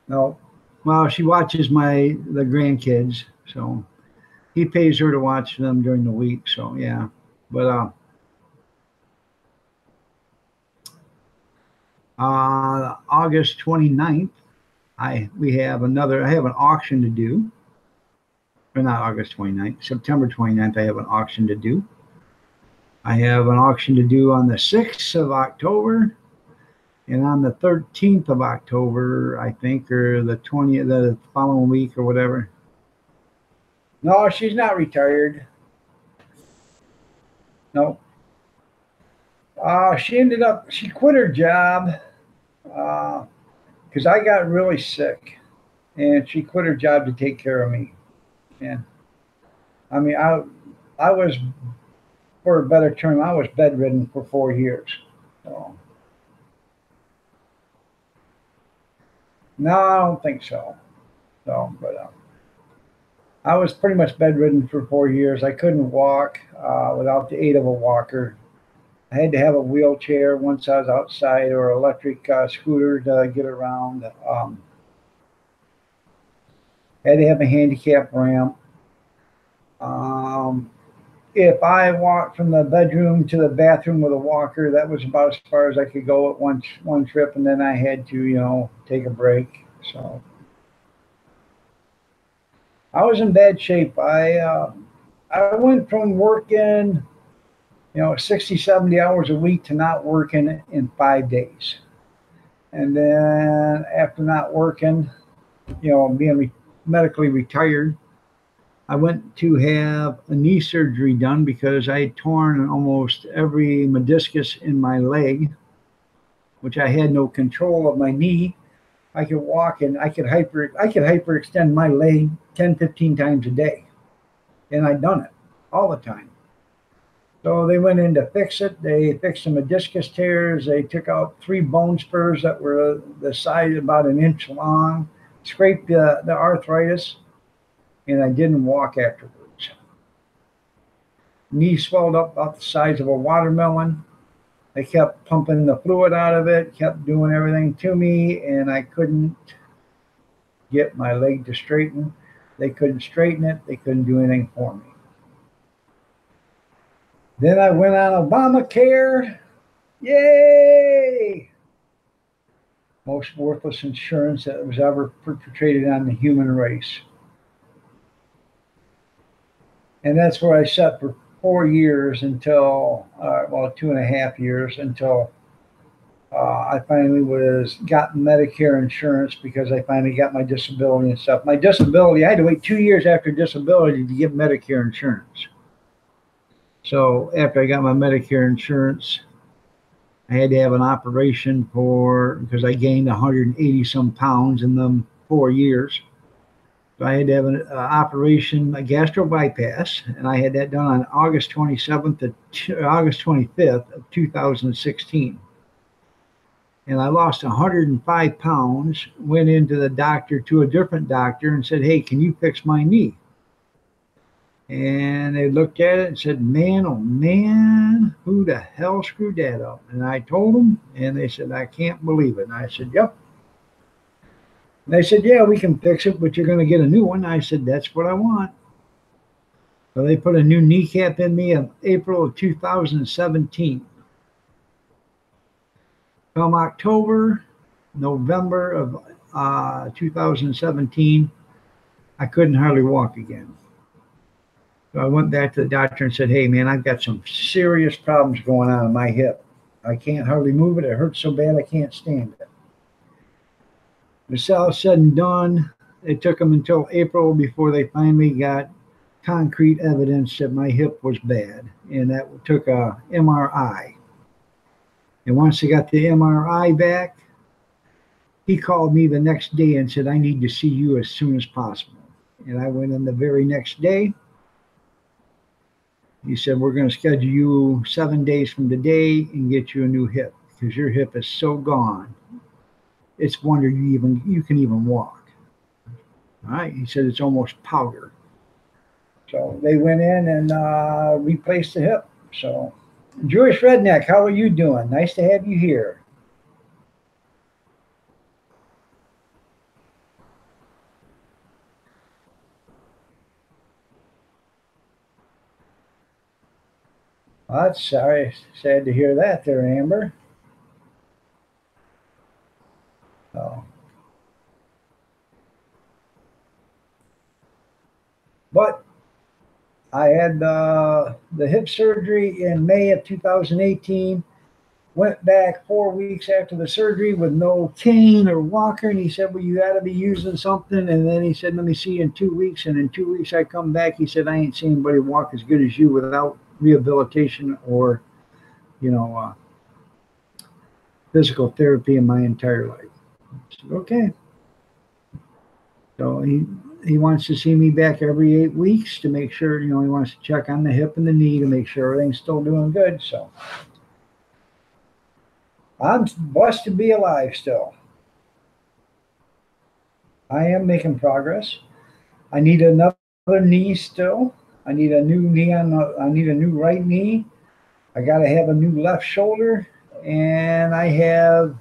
No. Well, she watches the grandkids, so he pays her to watch them during the week. So yeah, but August 29th. I have an auction to do. Or not August 29th, September 29th, I have an auction to do. I have an auction to do on the 6th of October and on the 13th of October, I think, or the 20th, the following week or whatever. No, she's not retired. No. She quit her job. Because I got really sick, and she quit her job to take care of me. And I mean, I was, for a better term, I was bedridden for 4 years. So no, I don't think so. So, but I was pretty much bedridden for 4 years. I couldn't walk without the aid of a walker. I had to have a wheelchair once I was outside, or electric scooter to get around. Had to have a handicap ramp. If I walked from the bedroom to the bathroom with a walker, that was about as far as I could go at one trip, and then I had to, you know, take a break. So I was in bad shape. I went from working, you know, 60, 70 hours a week to not working in 5 days. And then after not working, you know, being medically retired, I went to have a knee surgery done because I had torn almost every meniscus in my leg, which I had no control of my knee. I could walk and I could hyperextend my leg 10, 15 times a day. and I'd done it all the time. So they went in to fix it. They fixed some meniscus tears. They took out 3 bone spurs that were the size about an inch long, scraped the arthritis, and I didn't walk afterwards. Knee swelled up about the size of a watermelon. They kept pumping the fluid out of it, kept doing everything to me, and I couldn't get my leg to straighten. They couldn't straighten it. They couldn't do anything for me. Then I went on Obamacare. Yay! Most worthless insurance that was ever perpetrated on the human race. And that's where I sat for 4 years until, well, 2.5 years until I finally got Medicare insurance because I finally got my disability and stuff. My disability, I had to wait 2 years after disability to get Medicare insurance. So after I got my Medicare insurance, I had to have an operation because I gained 180 some pounds in them 4 years. So I had to have an operation, a gastro bypass, and I had that done on August 27th to August 25th of 2016. And I lost 105 pounds, went into the doctor, to a different doctor, and said, hey, can you fix my knee? And they looked at it and said, man, oh man, who the hell screwed that up? And I told them, and they said, I can't believe it. And I said, yep. And they said, yeah, we can fix it, but you're going to get a new one. I said, that's what I want. So they put a new kneecap in me in April of 2017. From October, November of 2017, I couldn't hardly walk again. So I went back to the doctor and said, hey, man, I've got some serious problems going on in my hip. I can't hardly move it. It hurts so bad I can't stand it. When all said and done, it took them until April before they finally got concrete evidence that my hip was bad. And that took a MRI. And once they got the MRI back, he called me the next day and said, I need to see you as soon as possible. And I went in the very next day. He said, we're going to schedule you 7 days from today and get you a new hip because your hip is so gone. It's a wonder you can even walk. All right. He said it's almost powder. So they went in and replaced the hip. So, Jewish Redneck, how are you doing? Nice to have you here. Well, that's sad to hear that there, Amber. So. But I had the hip surgery in May of 2018. Went back 4 weeks after the surgery with no cane or walker. And he said, well, you got to be using something. And then he said, let me see you in 2 weeks. And in 2 weeks, I come back. He said, I ain't seen anybody walk as good as you without rehabilitation or, physical therapy in my entire life. I said, okay. So he wants to see me back every 8 weeks to make sure, he wants to check on the hip and the knee to make sure everything's still doing good. So I'm blessed to be alive still. I am making progress. I need another knee still. I need a new knee I need a new right knee. I got to have a new left shoulder, and I have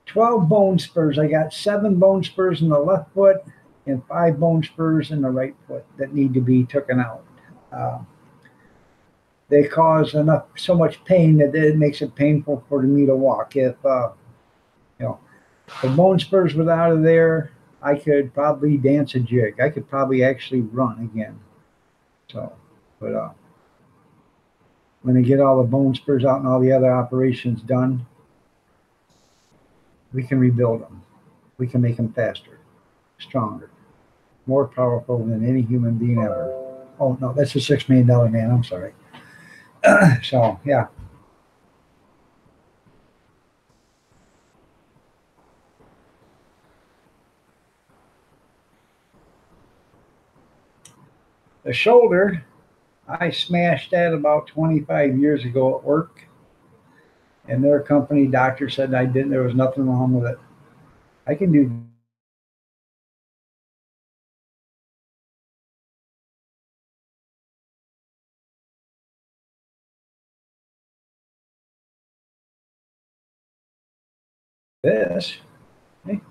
12 bone spurs. I got 7 bone spurs in the left foot and 5 bone spurs in the right foot that need to be taken out. They cause so much pain that it makes it painful for me to walk. If the bone spurs were out of there, I could probably dance a jig. I could probably actually run again. So, but when they get all the bone spurs out and all the other operations done, we can rebuild them. We can make them faster, stronger, more powerful than any human being ever. Oh, no, that's a $6 million man. I'm sorry. So, yeah. The shoulder, I smashed that about 25 years ago at work, and their company doctor said I didn't. There was nothing wrong with it. I can do this. Hey, look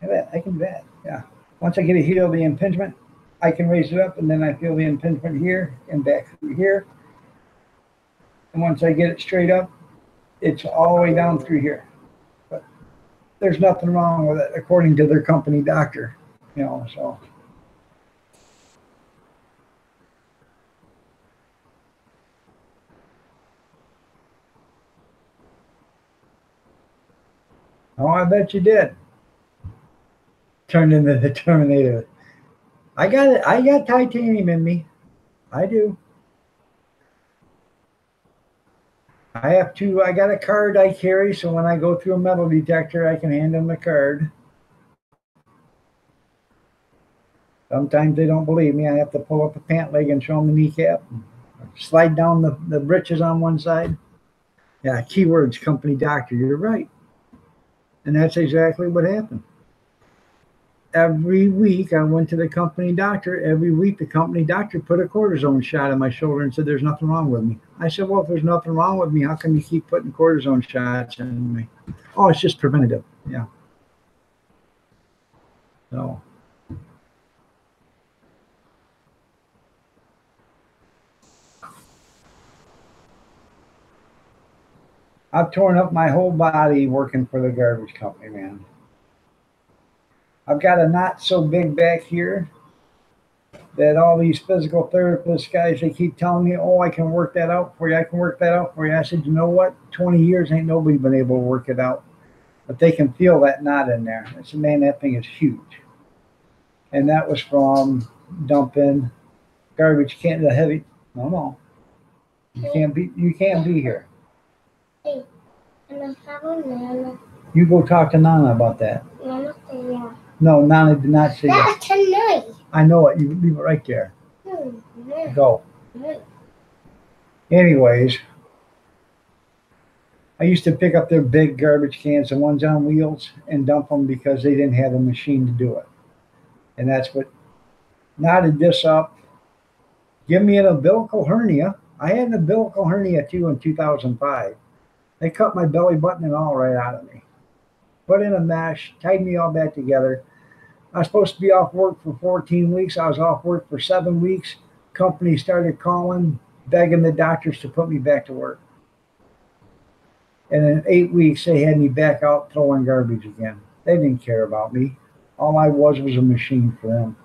at that. I can do that. Yeah. Once I get it healed, the impingement, I can raise it up, and then I feel the impingement here and back through here. And once I get it straight up, it's all the way down through here. But there's nothing wrong with it, according to their company doctor. You know, so. Oh, I bet you did. Turned into the Terminator. I got it. I got titanium in me. I do. I got a card I carry, so when I go through a metal detector, I can hand them the card. Sometimes they don't believe me. I have to pull up a pant leg and show them the kneecap. Slide down the britches on one side. Yeah, keywords, company doctor. You're right. And that's exactly what happened. Every week I went to the company doctor. Every week the company doctor put a cortisone shot in my shoulder and said there's nothing wrong with me. I said, well, if there's nothing wrong with me, how come you keep putting cortisone shots in me? Oh, it's just preventative. Yeah. So. I've torn up my whole body working for the garbage company, man. I've got a knot so big back here that all these physical therapist guys, they keep telling me, oh, I can work that out for you. I can work that out for you. I said, you know what? 20 years ain't nobody been able to work it out. But they can feel that knot in there. I said, man, that thing is huge. And that was from dumping garbage can, the heavy. No. You can't be here. Hey, and I have a Nana. You go talk to Nana about that. Nana, yeah. No, Nana did not say that. That's tonight. I know it. You leave it right there. Mm-hmm. Go. Anyways, I used to pick up their big garbage cans, the ones on wheels, and dump them because they didn't have a machine to do it. And that's what knotted this up. Give me an umbilical hernia. I had an umbilical hernia too in 2005. They cut my belly button and all right out of me. Put in a mesh, tied me all back together. I was supposed to be off work for 14 weeks. I was off work for 7 weeks. Company started calling, begging the doctors to put me back to work. And in 8 weeks, they had me back out throwing garbage again. They didn't care about me. All I was a machine for them.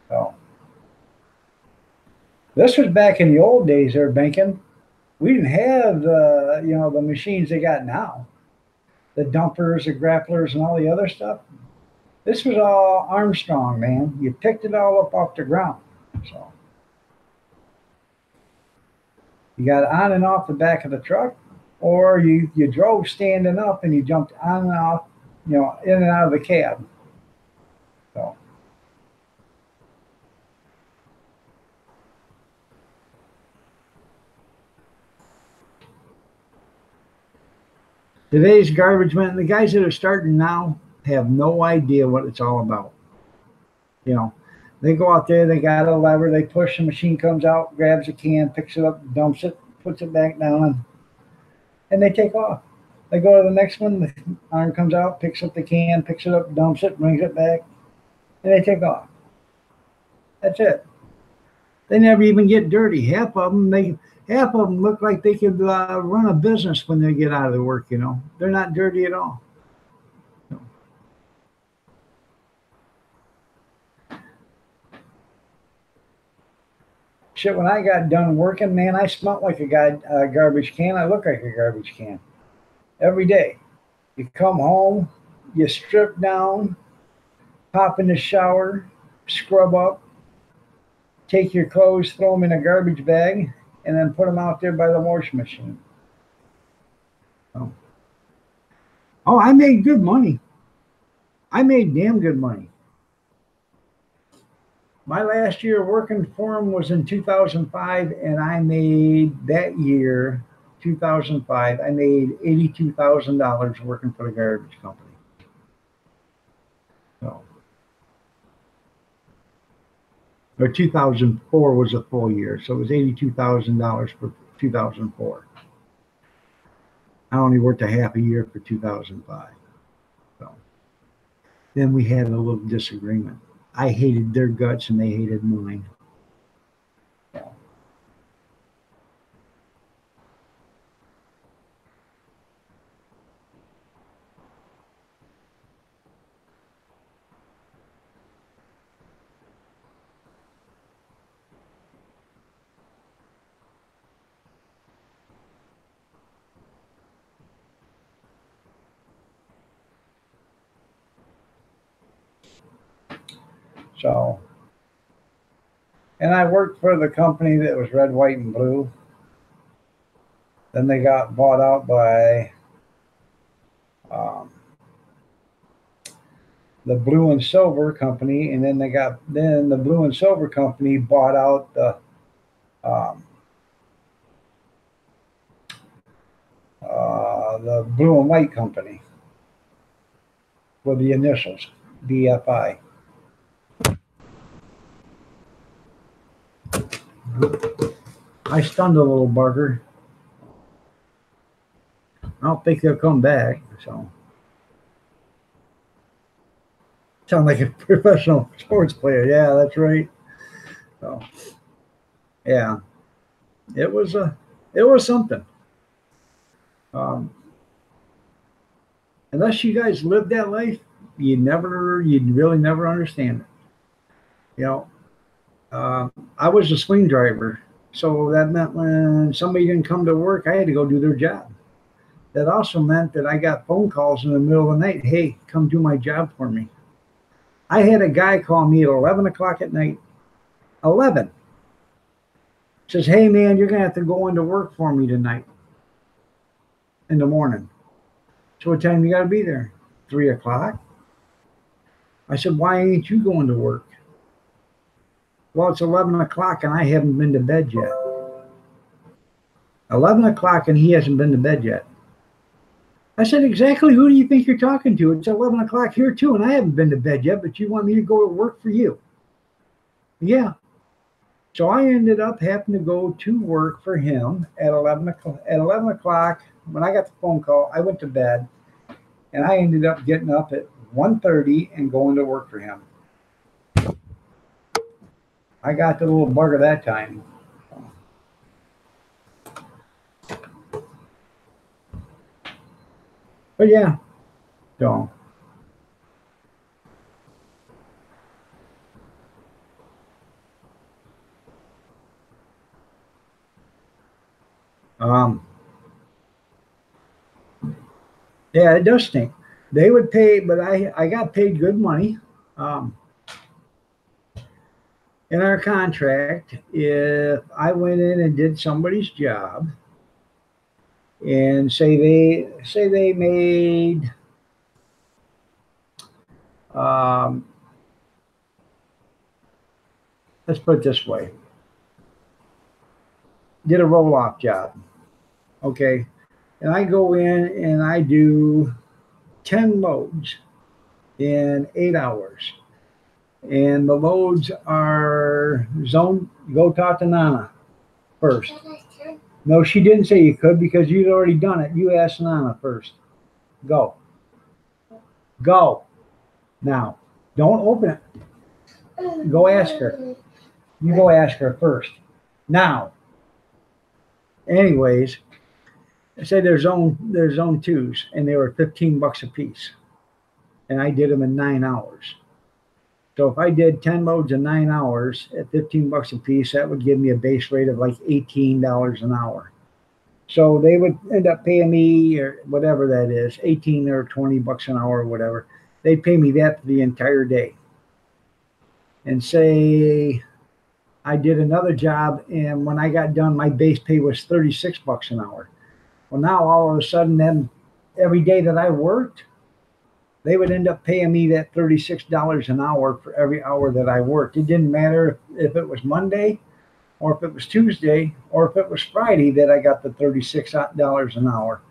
So, this was back in the old days there, Bankin. We didn't have the machines they got now. The dumpers, the grapplers, and all the other stuff. This was all Armstrong, man. You picked it all up off the ground. So you got on and off the back of the truck, or you drove standing up and you jumped on and off, in and out of the cab. So. Today's garbage men, the guys that are starting now have no idea what it's all about. They go out there, they got a lever, they push, the machine comes out, grabs a can, picks it up, dumps it, puts it back down, and they take off. They go to the next one, the arm comes out, picks up the can, picks it up, dumps it, brings it back, and they take off. That's it. They never even get dirty. Half of them look like they could run a business when they get out of the work, They're not dirty at all. Shit, when I got done working, man, I smelled like a garbage can. I look like a garbage can. Every day. You come home, you strip down, hop in the shower, scrub up, take your clothes, throw them in a garbage bag, and then put them out there by the washing machine. Oh, I made good money. I made damn good money. My last year working for him was in 2005, and I made that year, 2005, I made $82,000 working for the garbage company. So, or 2004 was a full year, so it was $82,000 for 2004. I only worked a half a year for 2005. So then we had a little disagreement. I hated their guts and they hated mine. So, and I worked for the company that was red, white, and blue. Then they got bought out by the blue and silver company, and then the blue and silver company bought out the blue and white company with the initials BFI. I stunned a little bugger. I don't think they'll come back. So, sound like a professional sports player. Yeah, that's right. So, yeah, it was something. Unless you guys lived that life, you'd really never understand it. I was a swing driver, so that meant when somebody didn't come to work, I had to go do their job. That also meant that I got phone calls in the middle of the night. Hey, come do my job for me. I had a guy call me at 11 o'clock at night. 11. Says, hey man, you're gonna have to go into work for me tonight in the morning. So what time you gotta be there? 3 o'clock. I said, why ain't you going to work? Well, it's 11 o'clock and I haven't been to bed yet. 11 o'clock and he hasn't been to bed yet. I said, exactly who do you think you're talking to? It's 11 o'clock here too and I haven't been to bed yet, but you want me to go to work for you? Yeah. So I ended up having to go to work for him at 11 o'clock. At 11 o'clock, when I got the phone call, I went to bed and I ended up getting up at 1:30 and going to work for him. I got the little bugger that time. But yeah, so. Yeah, it does stink. They would pay, but I got paid good money. In our contract, if I went in and did somebody's job, and say they made let's put it this way, did a roll-off job, okay, and I go in and I do 10 loads in 8 hours. And the loads are zone. Go talk to Nana first. No, she didn't say you could because you'd already done it. You asked Nana first. Go. Go. Now, don't open it. Go ask her. You go ask her first. Now. Anyways, I said there's zone twos, and they were $15 a piece, and I did them in 9 hours. So if I did 10 loads in 9 hours at $15 a piece, that would give me a base rate of like $18 an hour. So they would end up paying me, or whatever that is, 18 or $20 an hour or whatever. They'd pay me that for the entire day. And say I did another job, and when I got done, my base pay was $36 an hour. Well, now all of a sudden, then every day that I worked, they would end up paying me that $36 an hour for every hour that I worked. It didn't matter if it was Monday or if it was Tuesday or if it was Friday that I got the $36 an hour.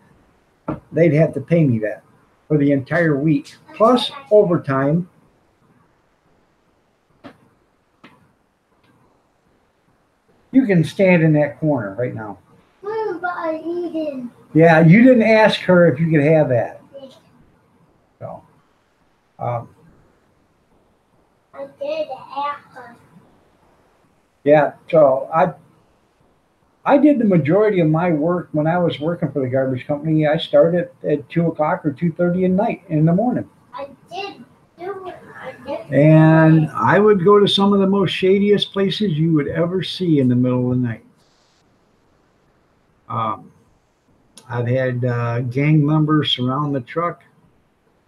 They'd have to pay me that for the entire week, plus overtime. You can stand in that corner right now. But I eaten. Yeah, you didn't ask her if you could have that. So, um, I did ask her. yeah, so I did the majority of my work when I was working for the garbage company. I started at 2 o'clock or 2:30 at night in the morning. I did do it. I did. And I would go to some of the most shadiest places you would ever see in the middle of the night. I've had gang members surround the truck.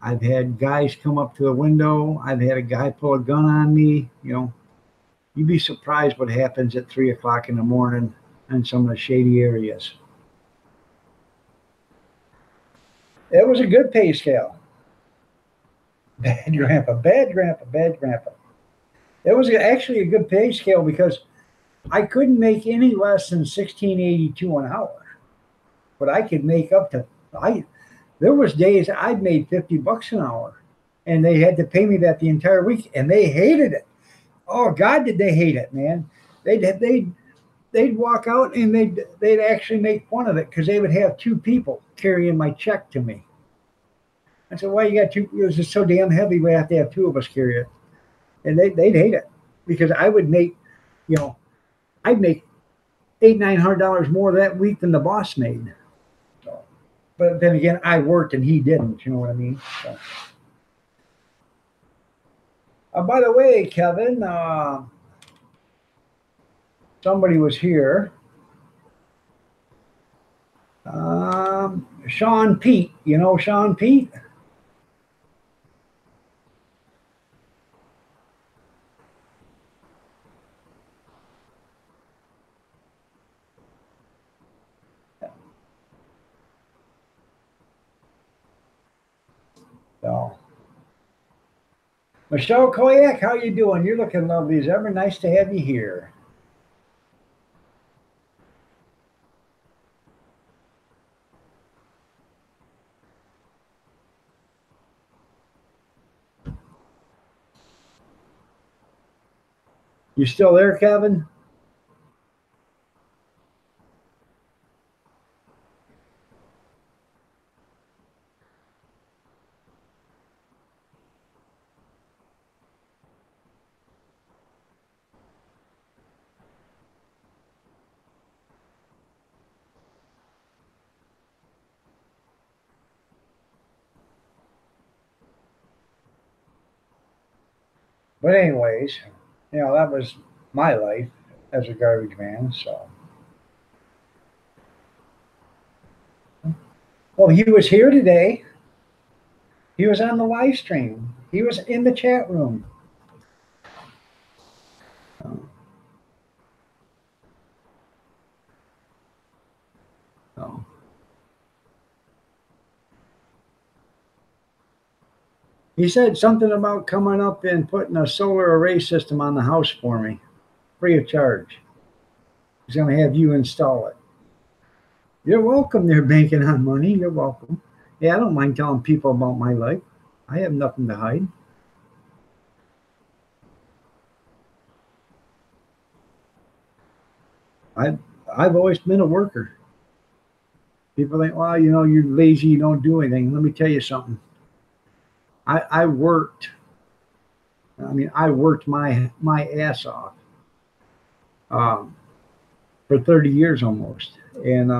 I've had guys come up to the window. I've had a guy pull a gun on me. You know, you'd be surprised what happens at 3 o'clock in the morning in some of the shady areas. It was a good pay scale. Bad grandpa, bad grandpa, bad grandpa. It was actually a good pay scale because I couldn't make any less than $16.82 an hour. But I could make up to there was days I'd made $50 an hour, and they had to pay me that the entire week, and they hated it. Oh God, did they hate it, man? They'd walk out and they'd actually make fun of it because they would have two people carrying my check to me. I said, "Why you got two? It was just so damn heavy. We have to have two of us carry it." And they'd hate it because I would make, I'd make $800-900 more that week than the boss made. But then again, I worked and he didn't. You know what I mean? So. By the way, Kevin, somebody was here. Sean Pete. You know Sean Pete? So, Michelle Koyak, how you doing? You're looking lovely as ever. Nice to have you here. You still there, Kevin? But anyways, that was my life as a garbage man. So, well, he was here today. He was on the live stream. He was in the chat room. So. He said something about coming up and putting a solar array system on the house for me, free of charge. He's going to have you install it. You're welcome. They're banking on money. You're welcome. Yeah, I don't mind telling people about my life. I have nothing to hide. I've always been a worker. People think, well, you're lazy, you don't do anything. Let me tell you something. I worked. I worked my ass off for 30 years almost. And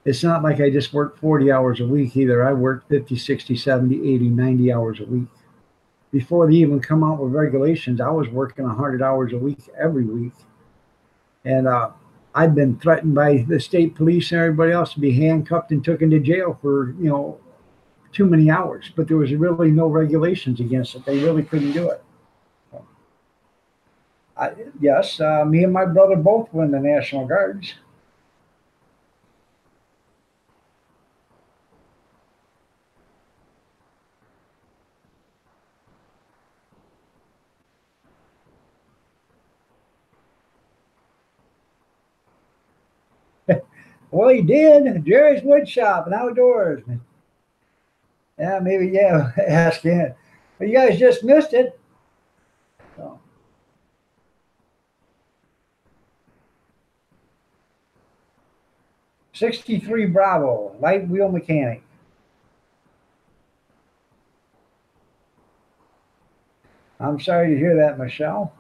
it's not like I just worked 40 hours a week either. I worked 50, 60, 70, 80, 90 hours a week. Before they even come out with regulations, I was working 100 hours a week every week. And I've been threatened by the state police and everybody else to be handcuffed and taken to jail for, too many hours. But there was really no regulations against it. They really couldn't do it. So, yes, me and my brother both were in the National Guards. Well, he did. Jerry's Wood Shop and Outdoors. Yeah, maybe, yeah, ask him. But you guys just missed it. So. 63 Bravo, light wheel mechanic. I'm sorry to hear that, Michelle.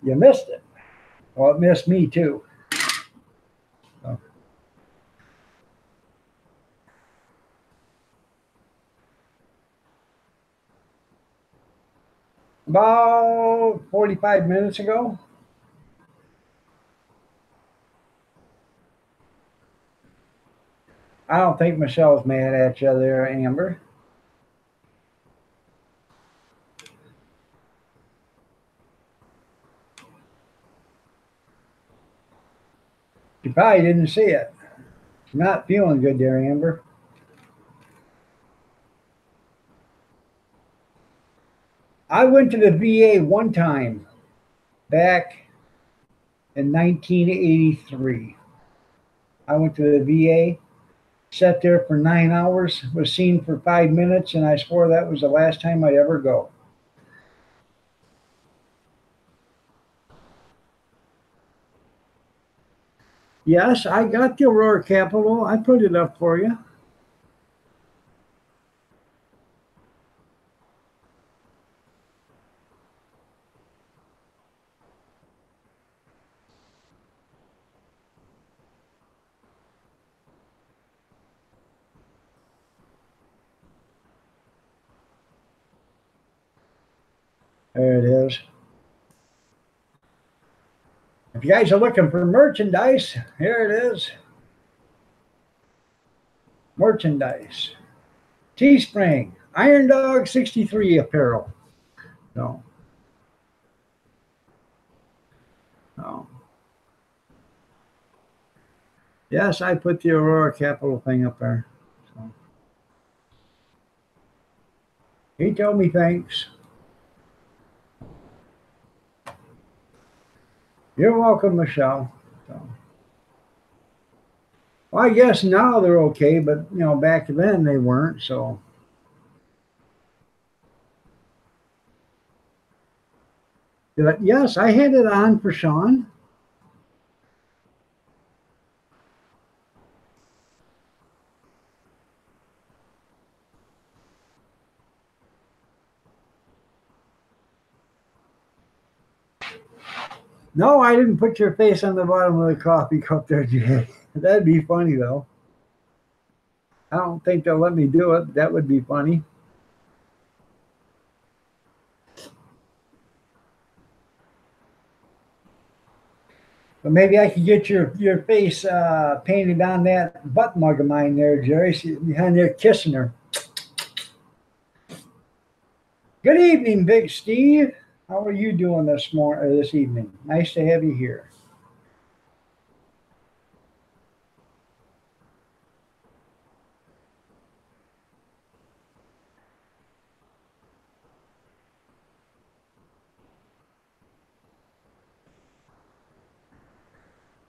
You missed it. Well, it missed me too. So. About 45 minutes ago. I don't think Michelle's mad at you there, Amber. She probably didn't see it. She's not feeling good there, Amber. I went to the VA one time back in 1983. I went to the VA, sat there for 9 hours, was seen for 5 minutes, and I swore that was the last time I'd ever go. Yes, I got the Aurora Capital. I put it up for you. There it is. If you guys are looking for merchandise, here it is. Merchandise. Teespring, Iron Dog 63 apparel. No. No. Yes, I put the Aurora Capital thing up there. So. He told me thanks. You're welcome, Michelle. So. Well, I guess now they're okay, but back then they weren't. So. Yes, I had it on for Sean. No, I didn't put your face on the bottom of the coffee cup there, Jay. That'd be funny, though. I don't think they'll let me do it. But that would be funny. But maybe I could get your face painted on that butt mug of mine there, Jerry. She's behind there kissing her. Good evening, Big Steve. How are you doing this evening? Nice to have you here.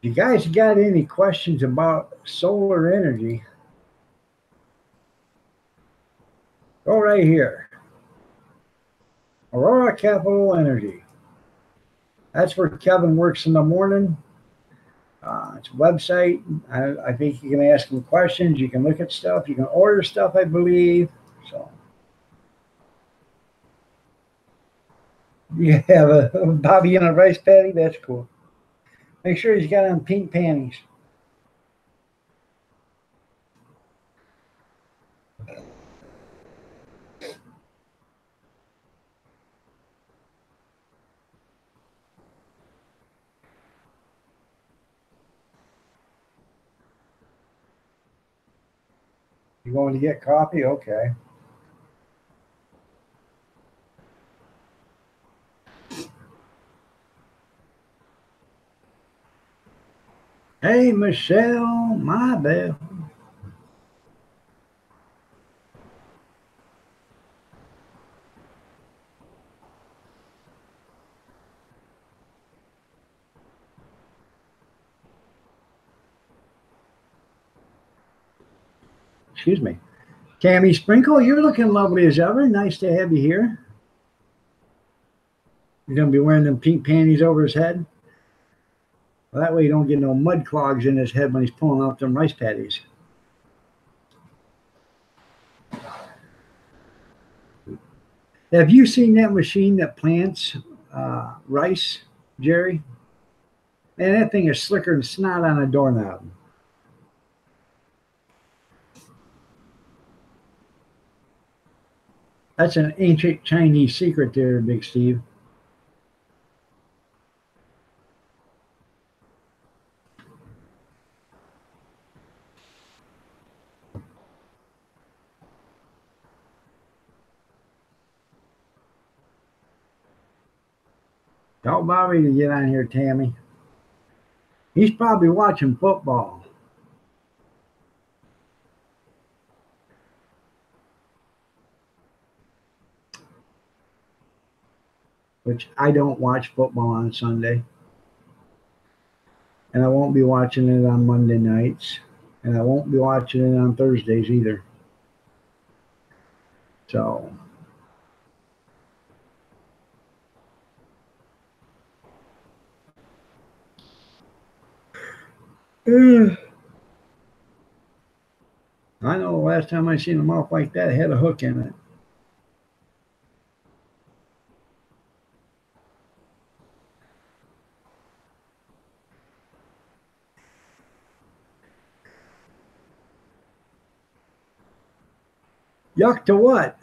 If you guys got any questions about solar energy, go right here. Aurora Capital Energy. That's where Kevin works in the morning. It's a website. I think you can ask him questions. You can look at stuff. You can order stuff, I believe. So you have a Bobby in a rice paddy. That's cool. Make sure he's got on pink panties. You going to get coffee? Okay. Hey, Michelle, my bell. Excuse me. Tammy Sprinkle, you're looking lovely as ever. Nice to have you here. You're going to be wearing them pink panties over his head? Well, that way you don't get no mud clogs in his head when he's pulling out them rice patties. Have you seen that machine that plants rice, Jerry? Man, that thing is slicker than snot on a doorknob. That's an ancient Chinese secret there, Big Steve. Tell Bobby to get on here, Tammy. He's probably watching football. Which I don't watch football on Sunday. And I won't be watching it on Monday nights. And I won't be watching it on Thursdays either. So I know the last time I seen a mouth like that had a hook in it. Yuck to what?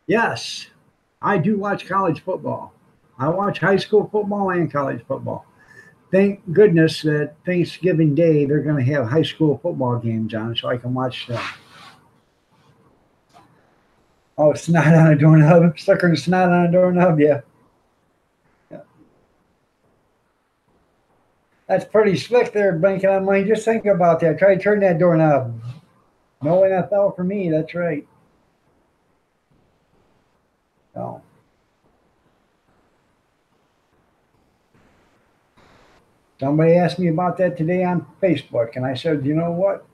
Yes, I do watch college football. I watch high school football and college football. Thank goodness that Thanksgiving Day they're going to have high school football games on so I can watch them. Oh, snot on a doorknob. Sucker and snot on a doorknob, yeah. That's pretty slick there, blinking on mine. Just think about that. Try to turn that doorknob. No NFL for me, that's right. Oh. Somebody asked me about that today on Facebook, and I said, you know what?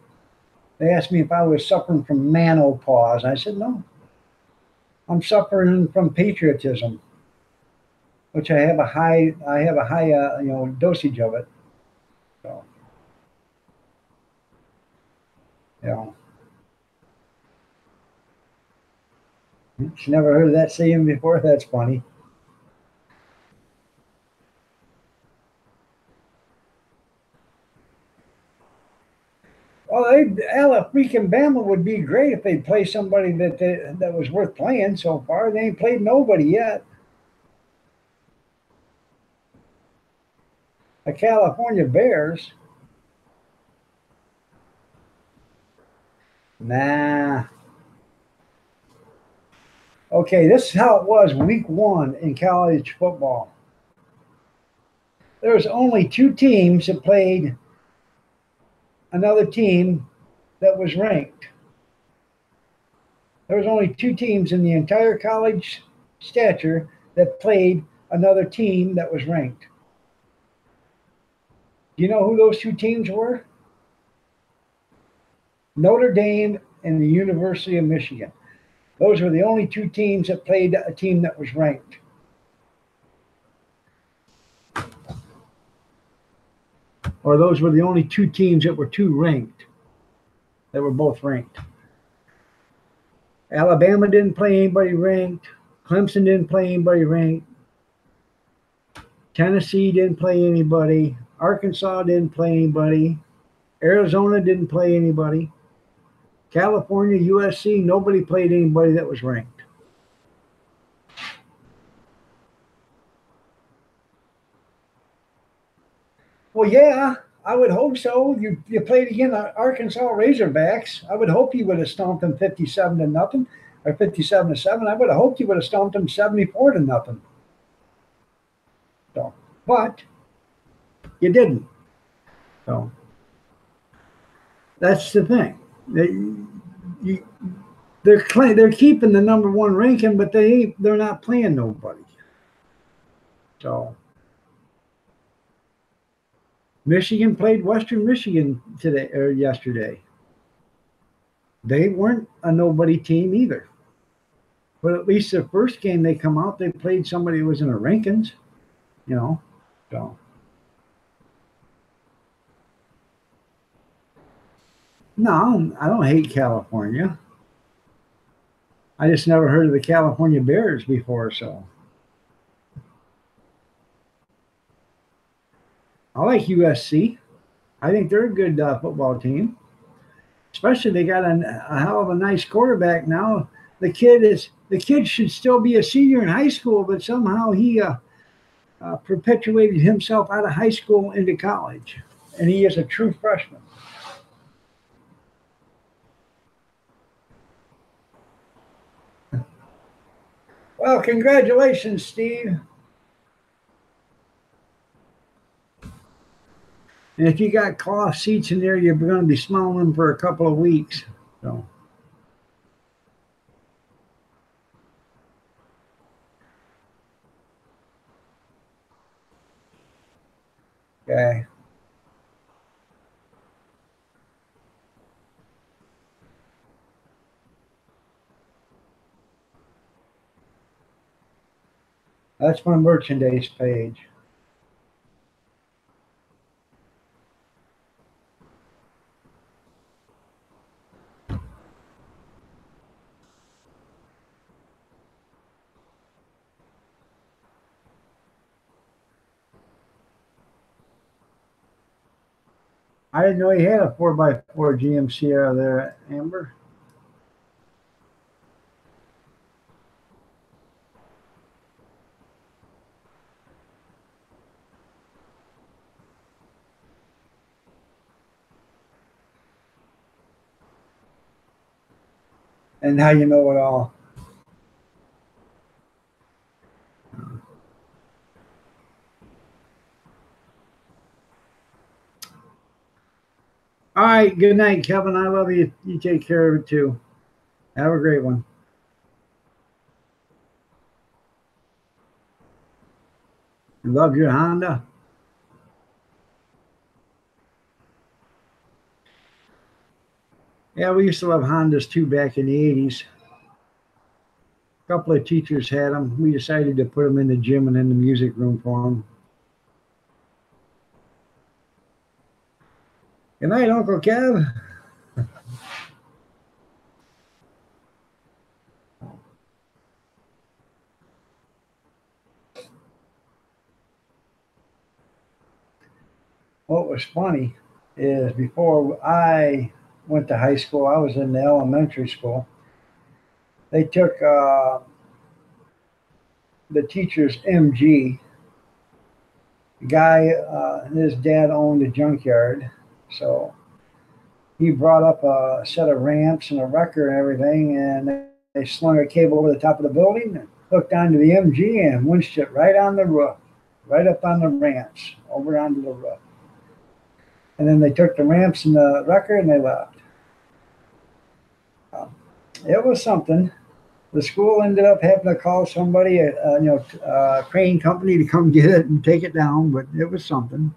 They asked me if I was suffering from menopause. I said, no. I'm suffering from patriotism, which I have a high dosage of it. So, you know, she never heard of that saying before. That's funny. Well, Ala freaking Bama would be great if they'd play somebody that was worth playing so far. They ain't played nobody yet. The California Bears. Nah. Okay, this is how it was week one in college football. There was only two teams that played another team that was ranked. There was only two teams in the entire college stature that played another team that was ranked. Do you know who those two teams were? Notre Dame and the University of Michigan. Those were the only two teams that played a team that was ranked. Or those were the only two teams that were two ranked, that were both ranked. Alabama didn't play anybody ranked. Clemson didn't play anybody ranked. Tennessee didn't play anybody. Arkansas didn't play anybody. Arizona didn't play anybody. California, USC, nobody played anybody that was ranked. Well, yeah, I would hope so. You played against the Arkansas Razorbacks. I would hope you would have stomped them 57-0 or 57-7. I would have hoped you would have stomped them 74-0. So, but you didn't. So that's the thing. They're keeping the number one ranking, but they're not playing nobody. So Michigan played Western Michigan today or yesterday. They weren't a nobody team either. But at least the first game they come out, they played somebody who was in the rankings, you know. So no, I don't hate California. I just never heard of the California Bears before, so I like USC. I think they're a good football team. Especially they got a hell of a nice quarterback now. The kid should still be a senior in high school, but somehow he perpetuated himself out of high school into college, and he is a true freshman. Well, congratulations, Steve. And if you got cloth seats in there, you're going to be smelling them for a couple of weeks. So. Okay. That's my merchandise page. I didn't know he had a 4x4 GMC out there, Amber. And now you know it all. All right. Good night, Kevin. I love you. You take care of it too. Have a great one. You love your Honda? Yeah, we used to love Hondas too back in the 80s. A couple of teachers had them. We decided to put them in the gym and in the music room for them. Good night, Uncle Kev. What was funny is before I went to high school, I was in the elementary school. They took the teacher's MG. The guy, his dad owned a junkyard, so he brought up a set of ramps and a wrecker and everything, and they slung a cable over the top of the building and hooked onto the MG and winched it right on the roof, right up on the ramps, over onto the roof. And then they took the ramps and the wrecker and they left. It was something. The school ended up having to call somebody, a crane company to come get it and take it down, but it was something.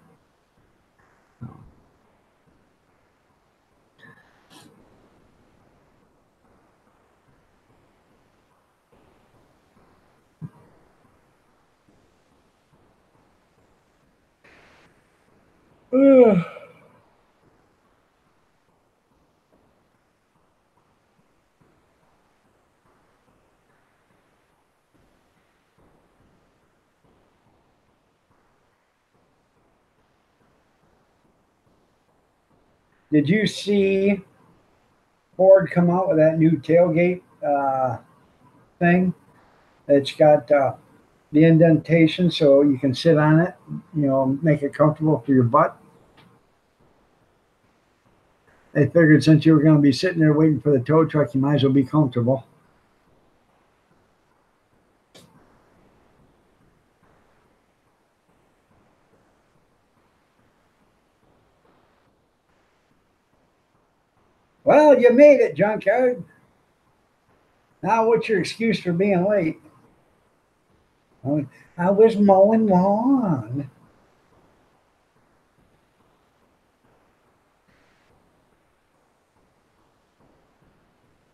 Did you see Ford come out with that new tailgate thing? It's got the indentation so you can sit on it, make it comfortable for your butt. They figured since you were going to be sitting there waiting for the tow truck, you might as well be comfortable. Well, you made it, junkyard. Now, what's your excuse for being late? Oh, I was mowing lawn.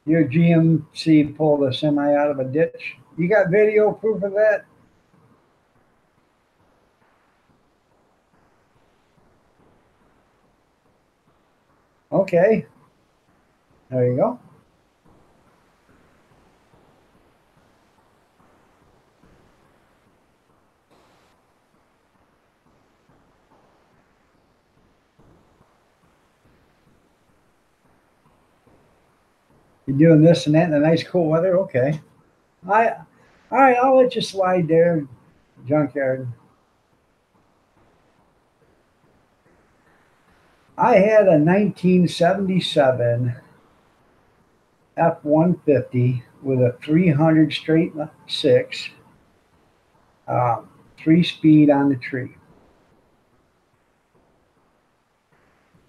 Your GMC pulled a semi out of a ditch. You got video proof of that? Okay. There you go. You're doing this and that in the nice cool weather? Okay. All right, I'll let you slide there, junkyard. I had a 1977 F-150 with a 300 straight 6, 3-speed on the tree.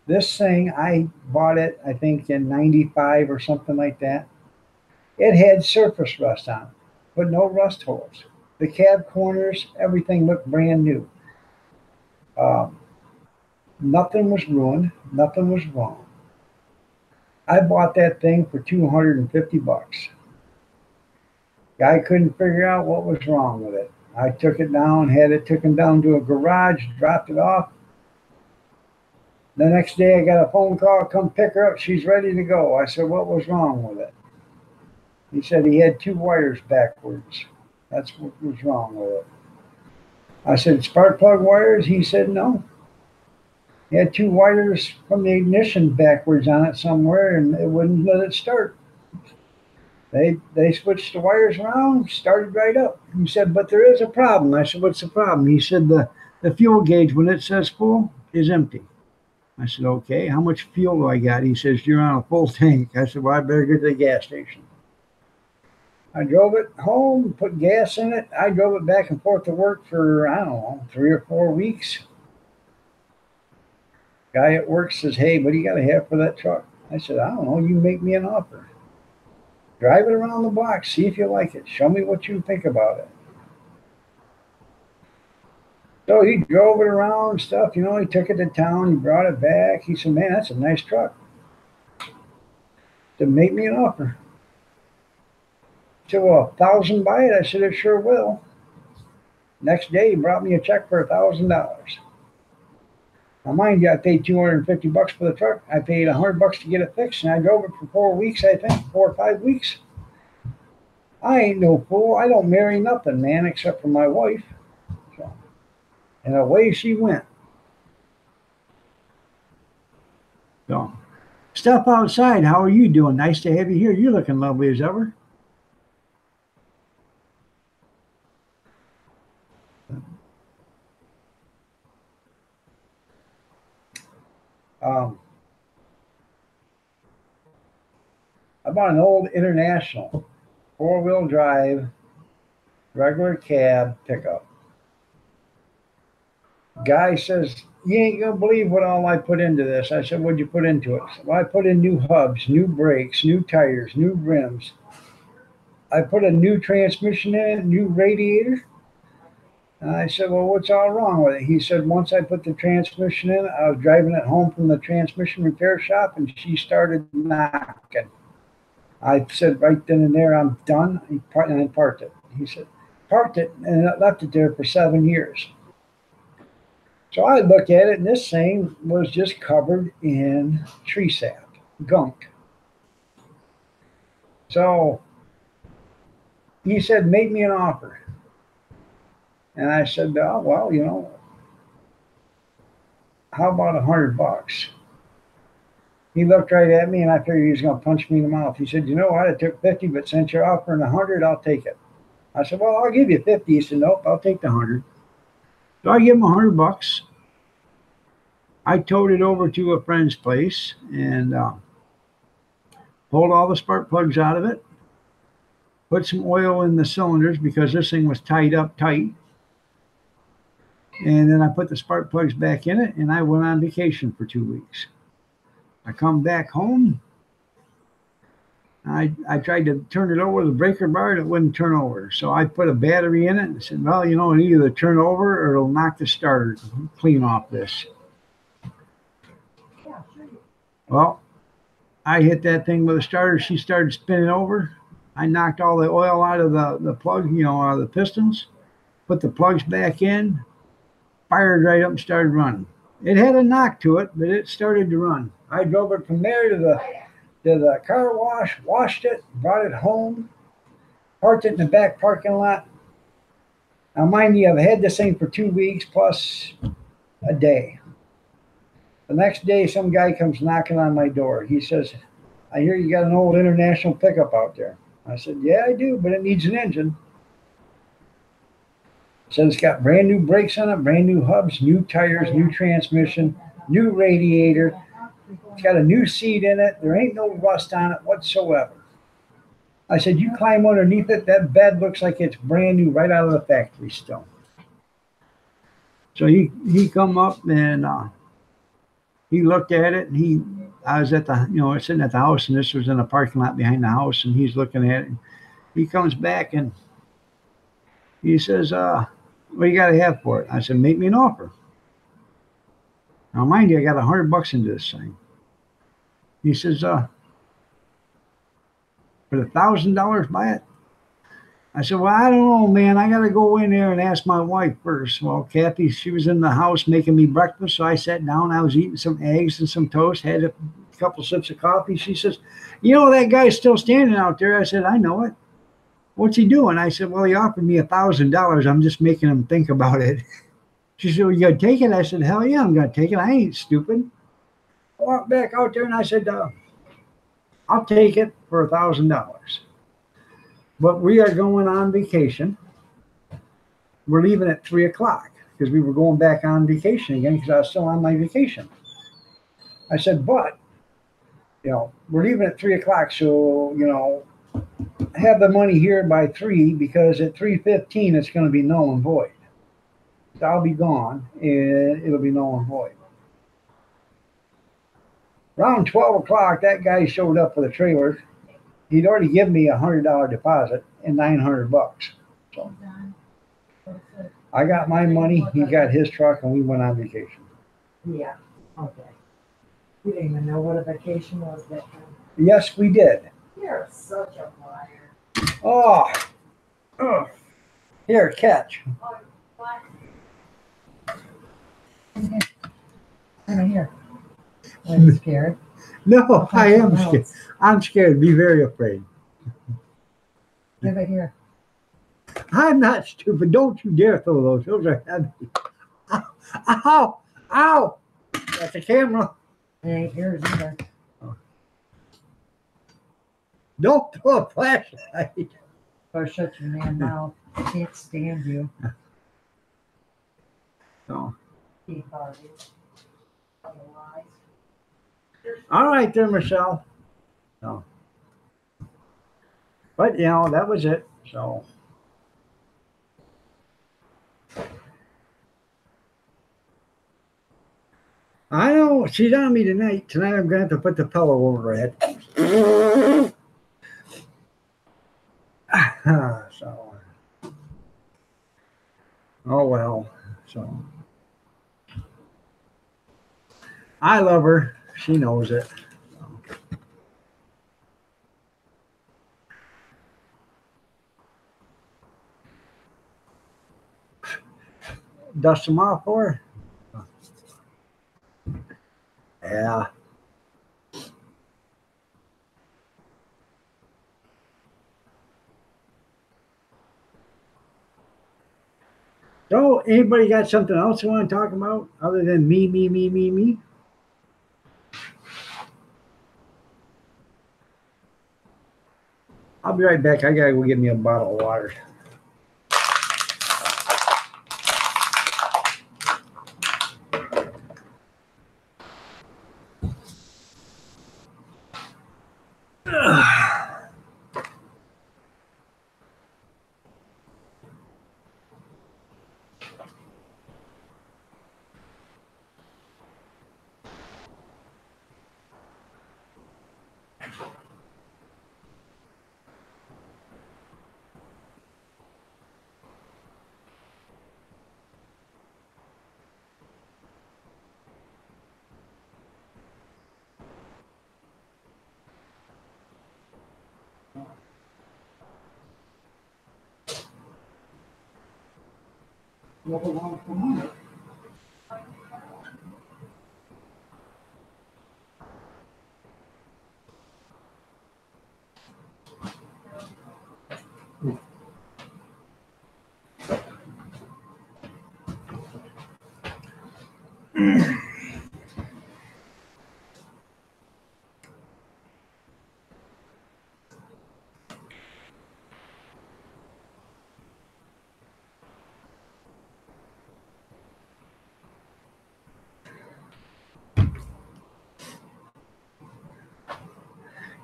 This thing, I bought it, I think, in 95 or something like that. It had surface rust on it, but no rust holes. The cab corners, everything looked brand new. Nothing was ruined. Nothing was wrong. I bought that thing for $250. Guy couldn't figure out what was wrong with it. I took it down, had it taken down to a garage, dropped it off. The next day I got a phone call, come pick her up, she's ready to go. I said, what was wrong with it? He said he had 2 wires backwards. That's what was wrong with it. I said, spark plug wires? He said, no. He had 2 wires from the ignition backwards on it somewhere, and it wouldn't let it start. They switched the wires around, started right up. He said, but there is a problem. I said, what's the problem? He said, the fuel gauge, when it says full, is empty. I said, okay, how much fuel do I got? He says, you're on a full tank. I said, well, I better get to the gas station. I drove it home, put gas in it. I drove it back and forth to work for, I don't know, 3 or 4 weeks. Guy at work says, hey, what do you got to have for that truck? I said, I don't know, you make me an offer. Drive it around the block, see if you like it. Show me what you think about it. So he drove it around and stuff, he took it to town, he brought it back. He said, man, that's a nice truck. To make me an offer. He said, well, $1,000 buy it? I said, it sure will. Next day, he brought me a check for $1,000. Now, mind you, I paid $250 for the truck. I paid $100 to get it fixed, and I drove it for 4 weeks, I think, 4 or 5 weeks. I ain't no fool. I don't marry nothing, man, except for my wife. So, and away she went. So, stuff outside. How are you doing? Nice to have you here. You're looking lovely as ever. I bought an old International 4-wheel drive regular cab pickup. Guy says, you ain't gonna believe what all I put into this. I said, what'd you put into it? Well, I put in new hubs, new brakes, new tires, new rims. I put a new transmission in it, new radiator. And I said, well, what's all wrong with it? He said, once I put the transmission in, I was driving it home from the transmission repair shop, and she started knocking. I said, right then and there, I'm done. And I parked it. He said, parked it, and I left it there for 7 years. So I look at it, and this thing was just covered in tree sap, gunk. So he said, make me an offer. And I said, oh, well, how about $100? He looked right at me, and I figured he was going to punch me in the mouth. He said, you know what? I took 50, but since you're offering 100, I'll take it. I said, well, I'll give you 50. He said, nope, I'll take the 100. So I give him $100. I towed it over to a friend's place and pulled all the spark plugs out of it, put some oil in the cylinders because this thing was tied up tight. And then I put the spark plugs back in it and I went on vacation for 2 weeks. I come back home. I tried to turn it over the breaker bar and it wouldn't turn over. So I put a battery in it and said, well, you know, it either turn over or it'll knock the starter clean off this. Yeah, sure. Well, I hit that thing with a starter. She started spinning over. I knocked all the oil out of the plug, you know, out of the pistons, put the plugs back in, fired right up and started running. It had a knock to it, but it started to run. I drove it from there to the car wash, washed it, brought it home, parked it in the back parking lot. Now, mind you, I've had this thing for 2 weeks plus a day. The next day, some guy comes knocking on my door. He says, I hear you got an old International pickup out there. I said, yeah, I do, but it needs an engine. Said it's got brand new brakes on it, brand new hubs, new tires, new transmission, new radiator. It's got a new seat in it. There ain't no rust on it whatsoever. I said, you climb underneath it, that bed looks like it's brand new right out of the factory still. So he come up and he looked at it and I was at the, you know, sitting at the house and this was in a parking lot behind the house and he's looking at it. And he comes back and he says, what do you got to have for it? I said, make me an offer. Now, mind you, I got $100 into this thing. He says, for $1,000, buy it. I said, well, I don't know, man. I got to go in there and ask my wife first. Well, Kathy, she was in the house making me breakfast. So I sat down. I was eating some eggs and some toast, had a couple sips of coffee. She says, you know, that guy's still standing out there. I said, I know it. What's he doing? I said, well, he offered me $1,000. I'm just making him think about it. She said, well, you going to take it? I said, hell yeah, I'm going to take it. I ain't stupid. I walked back out there and I said, I'll take it for $1,000. But we are going on vacation. We're leaving at 3 o'clock because we were going back on vacation again because I was still on my vacation. I said, but, you know, we're leaving at 3 o'clock. So, you know, have the money here by 3 because at 3:15 it's going to be null and void. So I'll be gone and it'll be null and void. Around 12 o'clock, that guy showed up with a trailer. He'd already given me a $100 deposit and $900. So I got my money, he got his truck, and we went on vacation. Yeah, okay. You didn't even know what a vacation was that time. Yes, we did. You're such a liar. Oh, here, catch. Oh, what? Come here. Are you scared? No, I am scared. I'm scared. Be very afraid. Give it here. I'm not stupid. Don't you dare throw those. Those are heavy. Ow! Ow! That's a camera. It ain't yours either. Don't throw a flashlight. Or shut your man mouth. I can't stand you. No. Keep Harvey. Otherwise. All right there, Michelle. No. But, you know, that was it. So. I know. She's on me tonight. Tonight I'm going to have to put the pillow over her head. So. Oh, well. So. I love her. She knows it. Dust them off for her? Yeah. So, anybody got something else you want to talk about other than me? I'll be right back. I gotta go get me a bottle of water.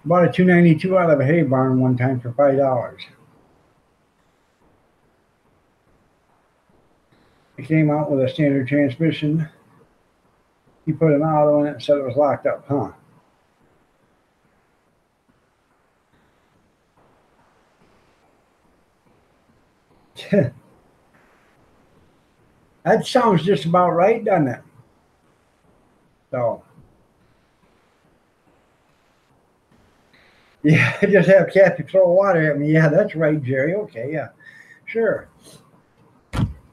Bought a 292 out of a hay barn one time for $5. It came out with a standard transmission. He put an auto in it and said it was locked up, huh? That sounds just about right, doesn't it? So, yeah, I just have Kathy throw water at me. Yeah, that's right, Jerry. Okay, yeah, sure.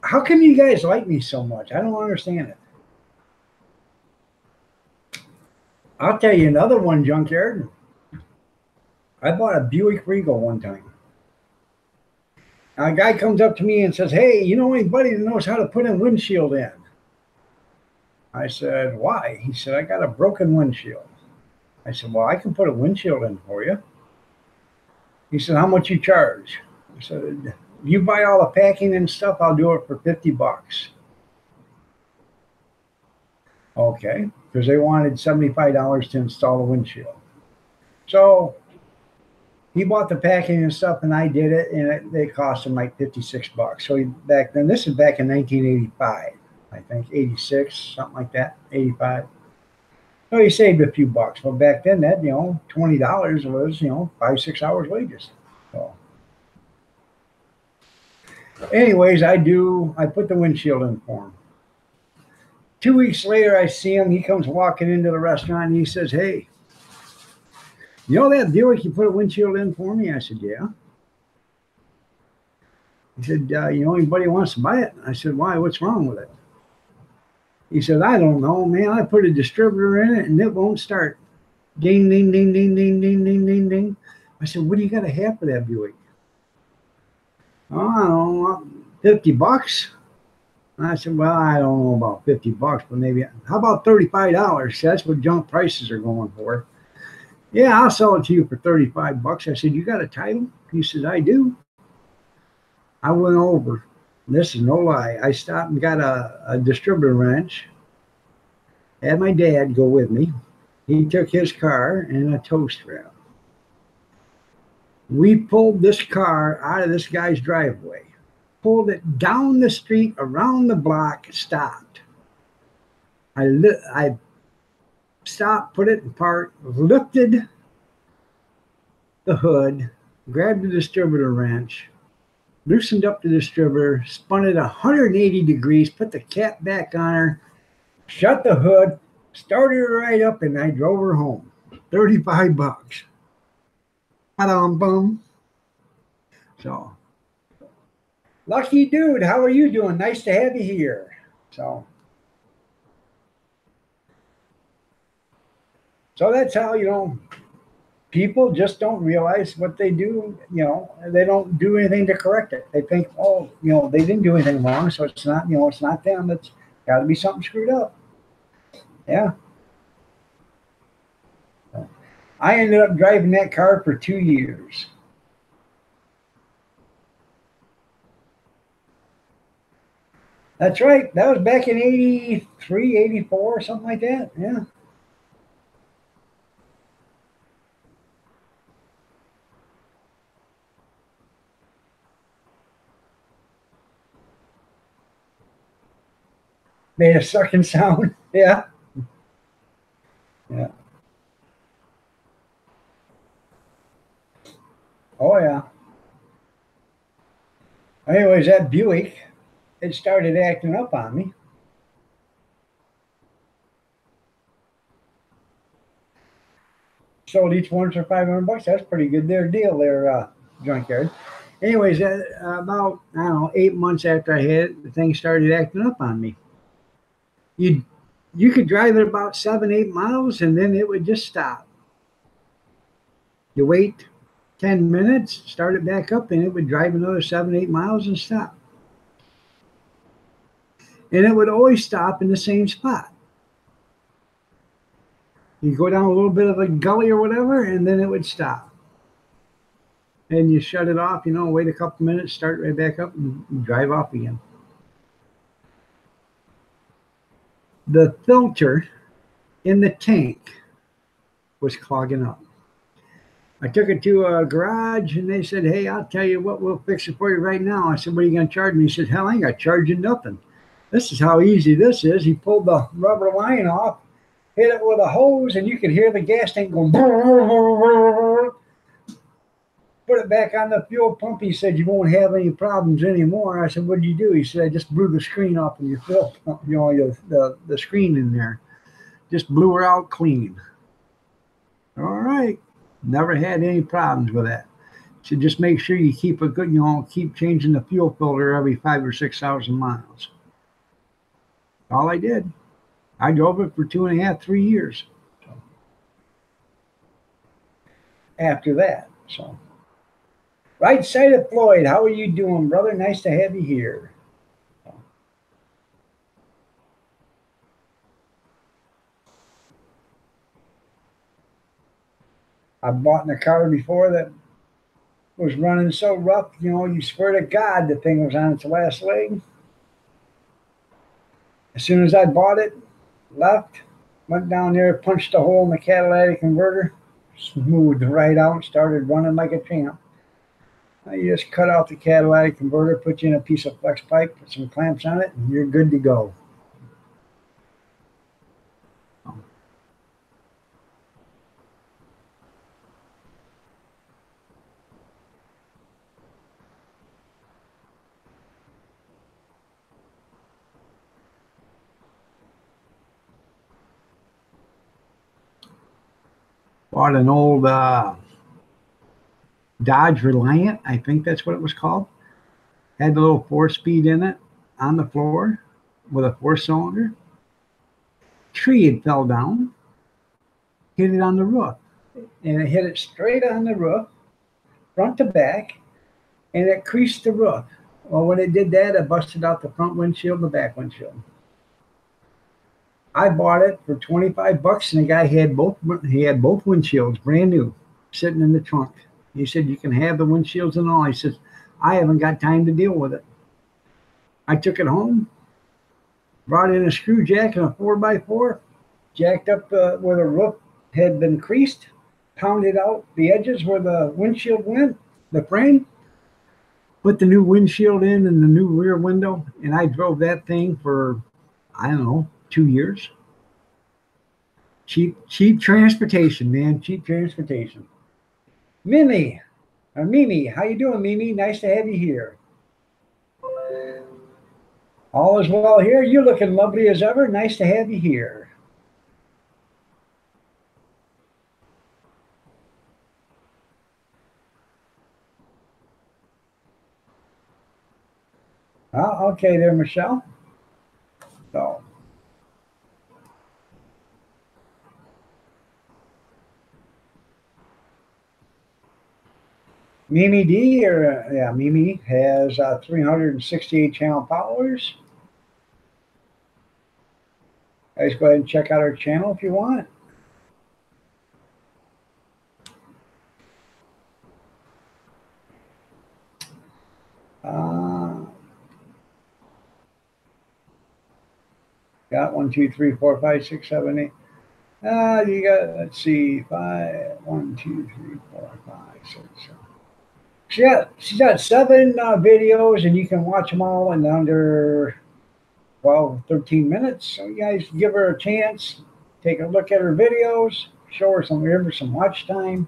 How come you guys like me so much? I don't understand it. I'll tell you another one, Junkyard. I bought a Buick Regal one time. A guy comes up to me and says, "Hey, you know anybody that knows how to put a windshield in?" I said, "Why?" He said, "I got a broken windshield." I said, "Well, I can put a windshield in for you." He said, "How much you charge?" I said, "You buy all the packing and stuff, I'll do it for $50. Okay, because they wanted $75 to install the windshield. So he bought the packing and stuff, and I did it, and they cost him like $56. So back then, this is back in 1985, I think, 86, something like that, 85. So he saved a few bucks. Well, back then, that, $20 was, 5-6 hours wages. So, anyways, I put the windshield in for him. 2 weeks later, I see him. He comes walking into the restaurant, and he says, "Hey, you know that Buick you put a windshield in for me?" I said, "Yeah." He said, "You know anybody who wants to buy it?" I said, "Why? What's wrong with it?" He said, "I don't know, man. I put a distributor in it and it won't start. Ding, ding, ding, ding, ding, ding, ding, ding, ding." I said, "What do you got to have for that Buick?" "Oh, I don't know, $50. I said, "Well, I don't know about $50, but maybe, how about $35? That's what junk prices are going for." "Yeah, I'll sell it to you for $35. I said, "You got a title?" He said, "I do." I went over. This is no lie. I stopped and got a distributor wrench. Had my dad go with me. He took his car and a tow strap. We pulled this car out of this guy's driveway, pulled it down the street, around the block, stopped. I stopped, put it in park, lifted the hood, grabbed the distributor wrench, loosened up the distributor, spun it 180 degrees, put the cap back on her, shut the hood, started her right up, and I drove her home. $35. Ba-dum-bum. So, lucky dude, how are you doing? Nice to have you here. So that's how, people just don't realize what they do. They don't do anything to correct it. They think, oh, they didn't do anything wrong, so it's not, it's not them. It's got to be something screwed up. Yeah. I ended up driving that car for 2 years. That's right. That was back in 83, 84, something like that. Yeah. Made a sucking sound. Yeah. Yeah. Oh yeah. Anyways, that Buick, it started acting up on me. Sold each one for $500. That's pretty good there deal there, junkyard. Anyways, about I don't know 8 months after I had it, the thing started acting up on me. You you could drive it about 7, 8 miles, and then it would just stop. You wait 10 minutes, start it back up, and it would drive another 7, 8 miles and stop. And it would always stop in the same spot. You go down a little bit of a gully or whatever, and then it would stop. And you shut it off, wait a couple minutes, start right back up, and drive off again. The filter in the tank was clogging up. I took it to a garage, and they said, "Hey, I'll tell you what, we'll fix it for you right now." I said, "What are you going to charge me?" He said, "Hell, I ain't going to charge you nothing. This is how easy this is." He pulled the rubber line off, hit it with a hose, and you could hear the gas tank going. Put it back on the fuel pump. He said, "You won't have any problems anymore." I said, "What did you do?" He said, "I just blew the screen off of your fuel pump, the screen in there. Just blew her out clean." All right. Never had any problems with that. So just make sure you keep a good, keep changing the fuel filter every 5,000 or 6,000 miles. All I did. I drove it for 2.5, 3 years. So, after that, so. Right side of Floyd, how are you doing, brother? Nice to have you here. I bought in a car before that was running so rough, you swear to God the thing was on its last leg. As soon as I bought it, left, went down there, punched a hole in the catalytic converter, smoothed right out, and started running like a champ. You just cut out the catalytic converter, put you in a piece of flex pipe, put some clamps on it, and you're good to go. Bought an old Dodge Reliant, I think that's what it was called. Had the little 4-speed in it on the floor with a 4-cylinder. Tree had fell down, hit it on the roof. And it hit it straight on the roof, front to back, and it creased the roof. Well, when it did that, it busted out the front windshield and the back windshield. I bought it for $25, and the guy had both windshields, brand new, sitting in the trunk. He said, "You can have the windshields and all." He said, "I haven't got time to deal with it." I took it home, brought in a screw jack and a 4x4, jacked up where the roof had been creased, pounded out the edges where the windshield went, the frame, put the new windshield in and the new rear window, and I drove that thing for, I don't know, 2 years. Cheap transportation, man. Cheap transportation. Mimi, how you doing, Mimi? Nice to have you here. All is well here. You're looking lovely as ever. Nice to have you here. Oh, okay there, Michelle. So. Mimi D, Mimi has 368 channel followers. Guys, go ahead and check out our channel if you want. Got 1, 2, 3, 4, 5, 6, 7, 8. You got, let's see, 5, 1, 2, 3, 4, 5, 6, 7. She's got 7 videos, and you can watch them all in under 12, 13 minutes. So you guys give her a chance, take a look at her videos, show her some watch time.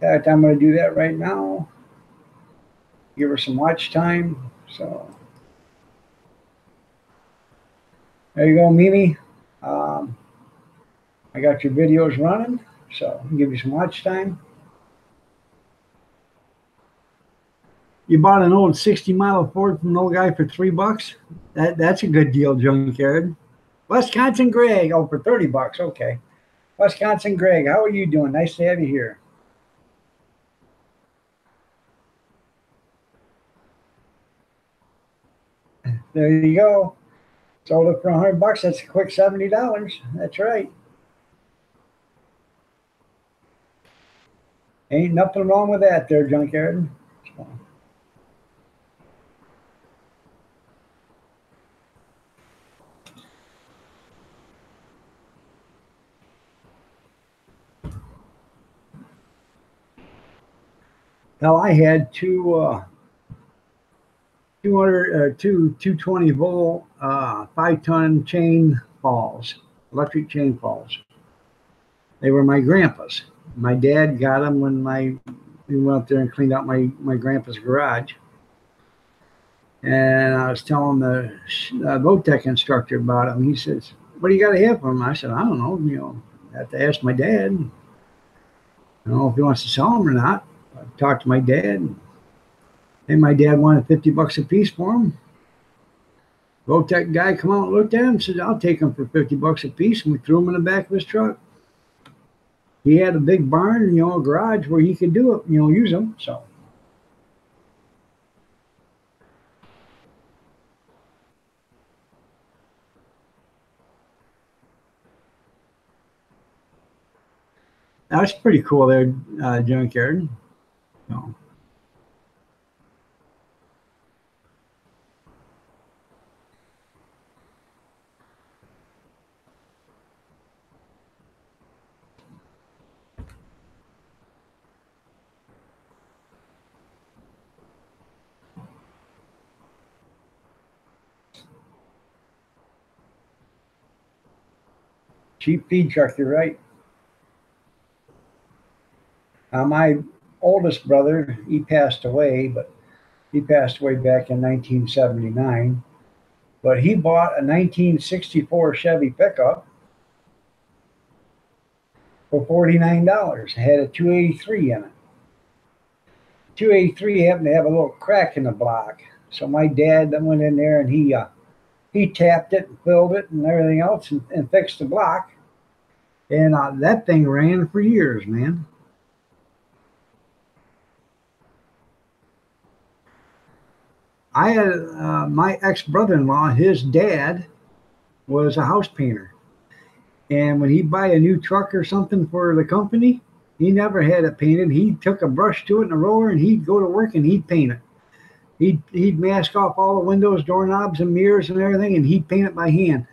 fact, I'm going to do that right now. Give her some watch time. So there you go, Mimi. I got your videos running, so I'll give you some watch time. You bought an old 60-mile Ford from an old guy for $3. That's a good deal, junkyard. Wisconsin Greg. Oh, for $30. Okay. Wisconsin Greg, how are you doing? Nice to have you here. There you go. Sold it for $100. That's a quick $70. That's right. Ain't nothing wrong with that there, junkyard. So. Now I had two 220 volt 5-ton chain falls, electric chain falls. They were my grandpa's. My dad got them when we went up there and cleaned out my grandpa's garage. And I was telling the Votech instructor about them. He says, "What do you got to have for them?" I said, "I don't know. I have to ask my dad. I don't know if he wants to sell them or not." I talked to my dad. And my dad wanted $50 a piece for them. Votech guy come out and looked at him and said, "I'll take them for $50 a piece." And we threw them in the back of his truck. He had a big barn, a garage where he could do it, use them. So. That's pretty cool there, junkyard. So. Cheap feed truck, you're right. My oldest brother, he passed away, but he passed away back in 1979. But he bought a 1964 Chevy pickup for $49. It had a 283 in it. 283 happened to have a little crack in the block. So my dad went in there and he tapped it and filled it and everything else and fixed the block. And that thing ran for years, man. I had my ex-brother-in-law, his dad was a house painter. And when he'd buy a new truck or something for the company, he never had it painted. He took a brush to it and a roller and he'd go to work and he'd paint it. He'd mask off all the windows, doorknobs, and mirrors and everything, and he'd paint it by hand.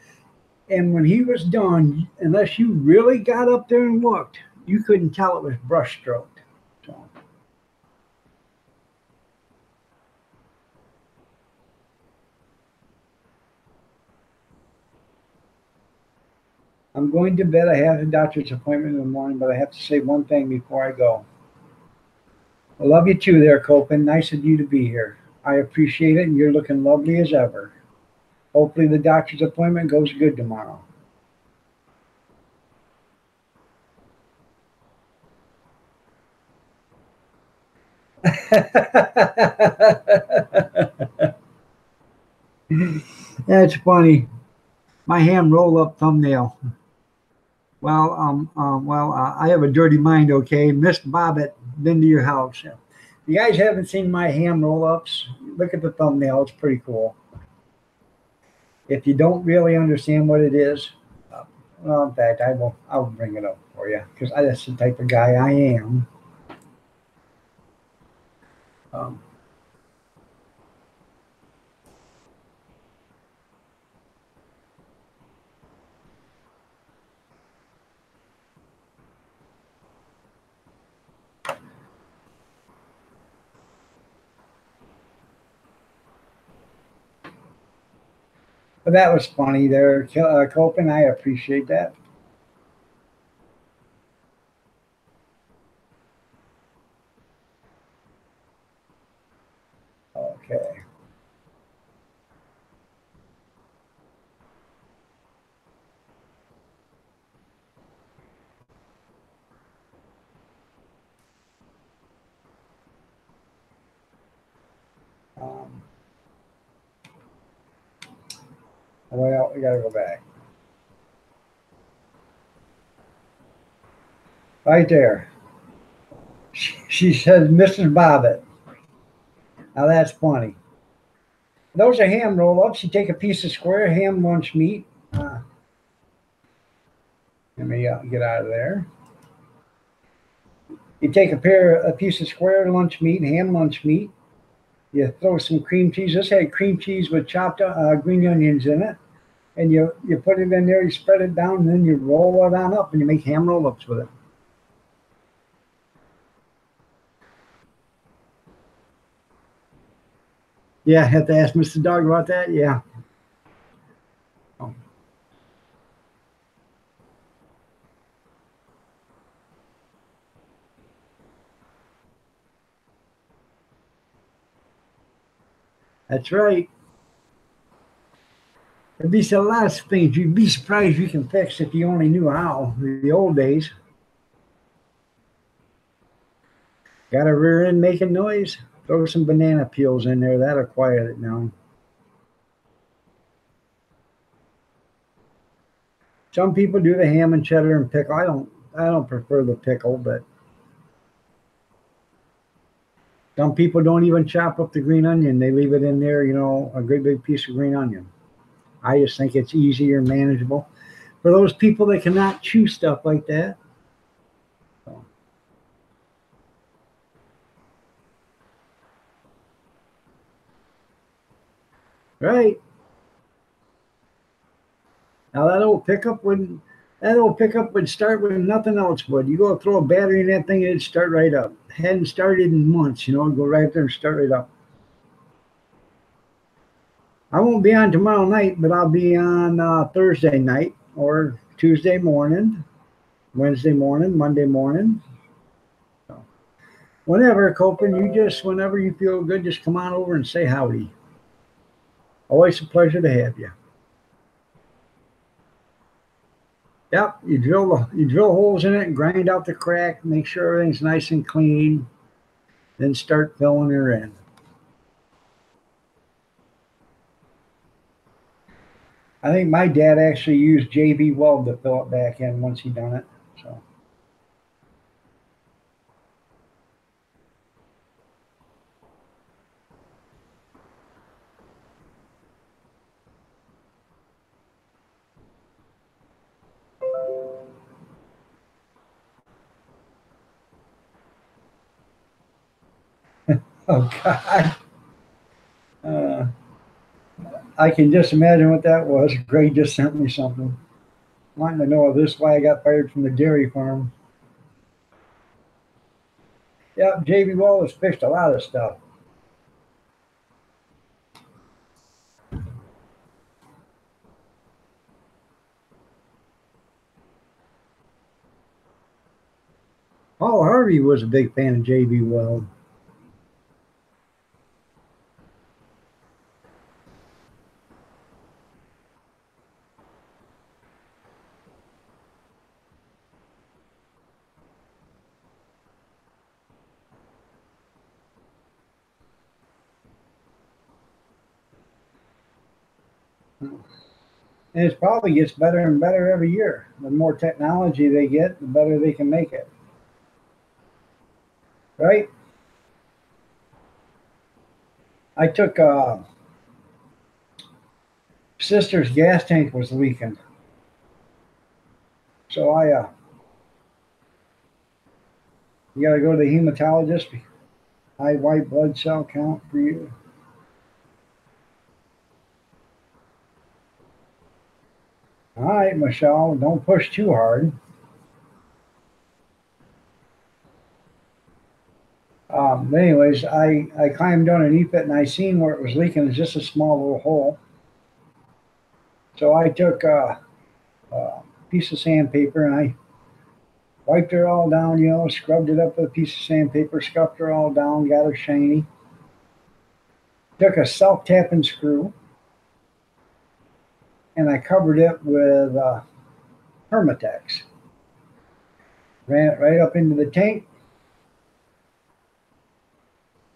And when he was done, unless you really got up there and looked, you couldn't tell it was brush stroked. So. I'm going to bed. I have a doctor's appointment in the morning, but I have to say one thing before I go. I love you too there, Copen. Nice of you to be here. I appreciate it, and you're looking lovely as ever. Hopefully the doctor's appointment goes good tomorrow. That's funny. My ham roll-up thumbnail. Well, I have a dirty mind, okay? Miss Bobbitt, been to your house. If you guys haven't seen my ham roll-ups, look at the thumbnail. It's pretty cool. If you don't really understand what it is, well, in fact, I'll bring it up for you because that's the type of guy I am. But that was funny there, Copen. I appreciate that. Well, we gotta go back. Right there. She says Mrs. Bobbitt. Now that's funny. Those are ham roll-ups. You take a piece of square ham lunch meat. Let me get out of there. You take a piece of square lunch meat, ham lunch meat. You throw some cream cheese. This had cream cheese with chopped green onions in it. And you put it in there, you spread it down, and then you roll it on up, and you make ham roll-ups with it. Yeah, I have to ask Mr. Dog about that. Yeah. Oh. That's right. There'd be a lot of things you'd be surprised you can fix if you only knew how. The old days. Got a rear end making noise? Throw some banana peels in there. That'll quiet it down. Some people do the ham and cheddar and pickle. I don't prefer the pickle, but some people don't even chop up the green onion. They leave it in there, a great big piece of green onion. I just think it's easier, manageable. For those people that cannot chew stuff like that. So. Right. Now that old pickup would start when nothing else would. You go throw a battery in that thing, it'd start right up. Hadn't started in months, it'd go right there and start right up. I won't be on tomorrow night, but I'll be on Thursday night or Tuesday morning, Wednesday morning, Monday morning. So, whenever, Copen, whenever you feel good, just come on over and say howdy. Always a pleasure to have you. Yep, you drill holes in it and grind out the crack, make sure everything's nice and clean, then start filling her in. I think my dad actually used JB Weld to fill it back in once he done it. So. Oh God. I can just imagine what that was. Greg just sent me something. Wanting to know this why I got fired from the dairy farm. Yep, JB Weld has fixed a lot of stuff. Paul Harvey was a big fan of JB Weld. And it probably gets better and better every year. The more technology they get, the better they can make it. Right? I took sister's gas tank was leaking. So you gotta go to the hematologist. High white blood cell count for you. All right, Michelle, don't push too hard. Anyways, I climbed underneath it and I seen where it was leaking. It's just a small little hole. So I took a piece of sandpaper and I wiped her all down, scrubbed it up with a piece of sandpaper, scuffed her all down, got her shiny. Took a self-tapping screw and I covered it with Permatex. Ran it right up into the tank.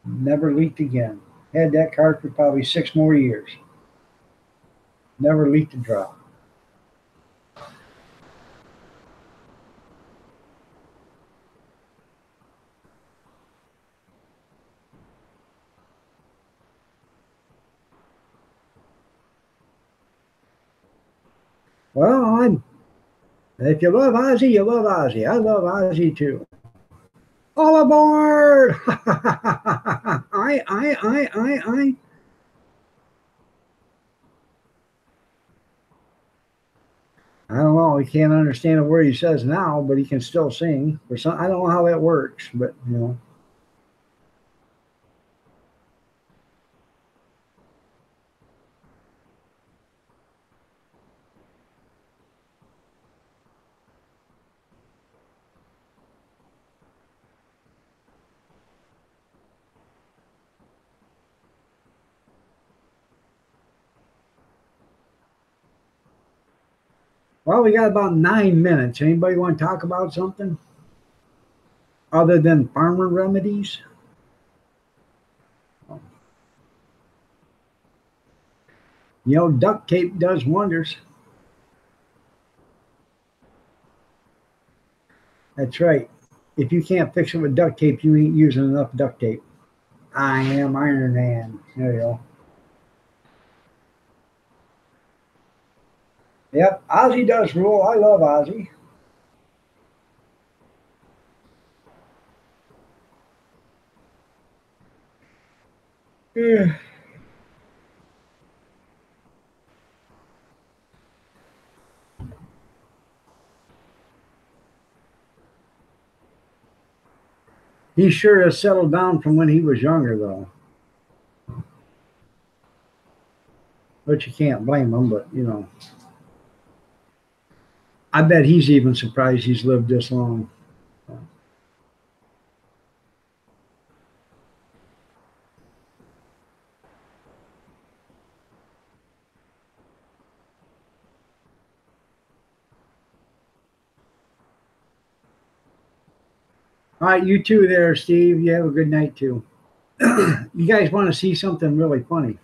Never leaked again. Had that car for probably 6 more years. Never leaked a drop. Well, if you love Ozzy, you love Ozzy. I love Ozzy too. All aboard! I. I don't know. He can't understand a word he says now, but he can still sing. Or some, I don't know how that works, but you know. Well, we got about 9 minutes. Anybody want to talk about something other than farmer remedies? You know, duct tape does wonders. That's right. If you can't fix it with duct tape, you ain't using enough duct tape. I am Iron Man. There you go. Yep, Ozzy does rule. I love Ozzy. Yeah. He sure has settled down from when he was younger, though. But you can't blame him, but, you know. I bet he's even surprised he's lived this long. All right, you too there, Steve. You have a good night, too. You guys want to see something really funny?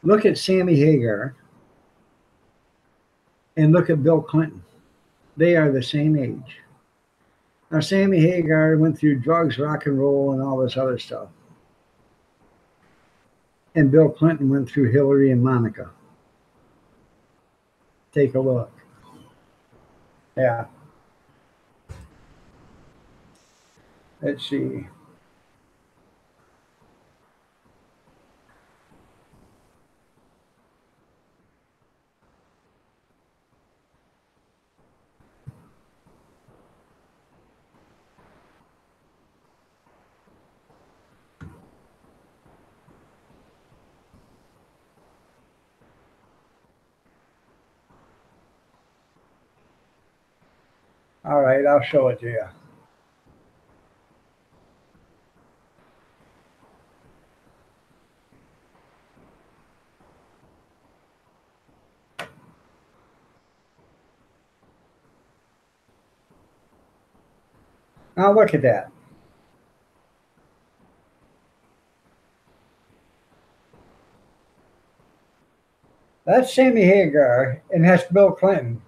Look at Sammy Hagar and look at Bill Clinton. They are the same age. Now, Sammy Hagar went through drugs, rock and roll, and all this other stuff. And Bill Clinton went through Hillary and Monica. Take a look. Yeah. Let's see. All right, I'll show it to you. Now look at that. That's Sammy Hagar, and that's Bill Clinton.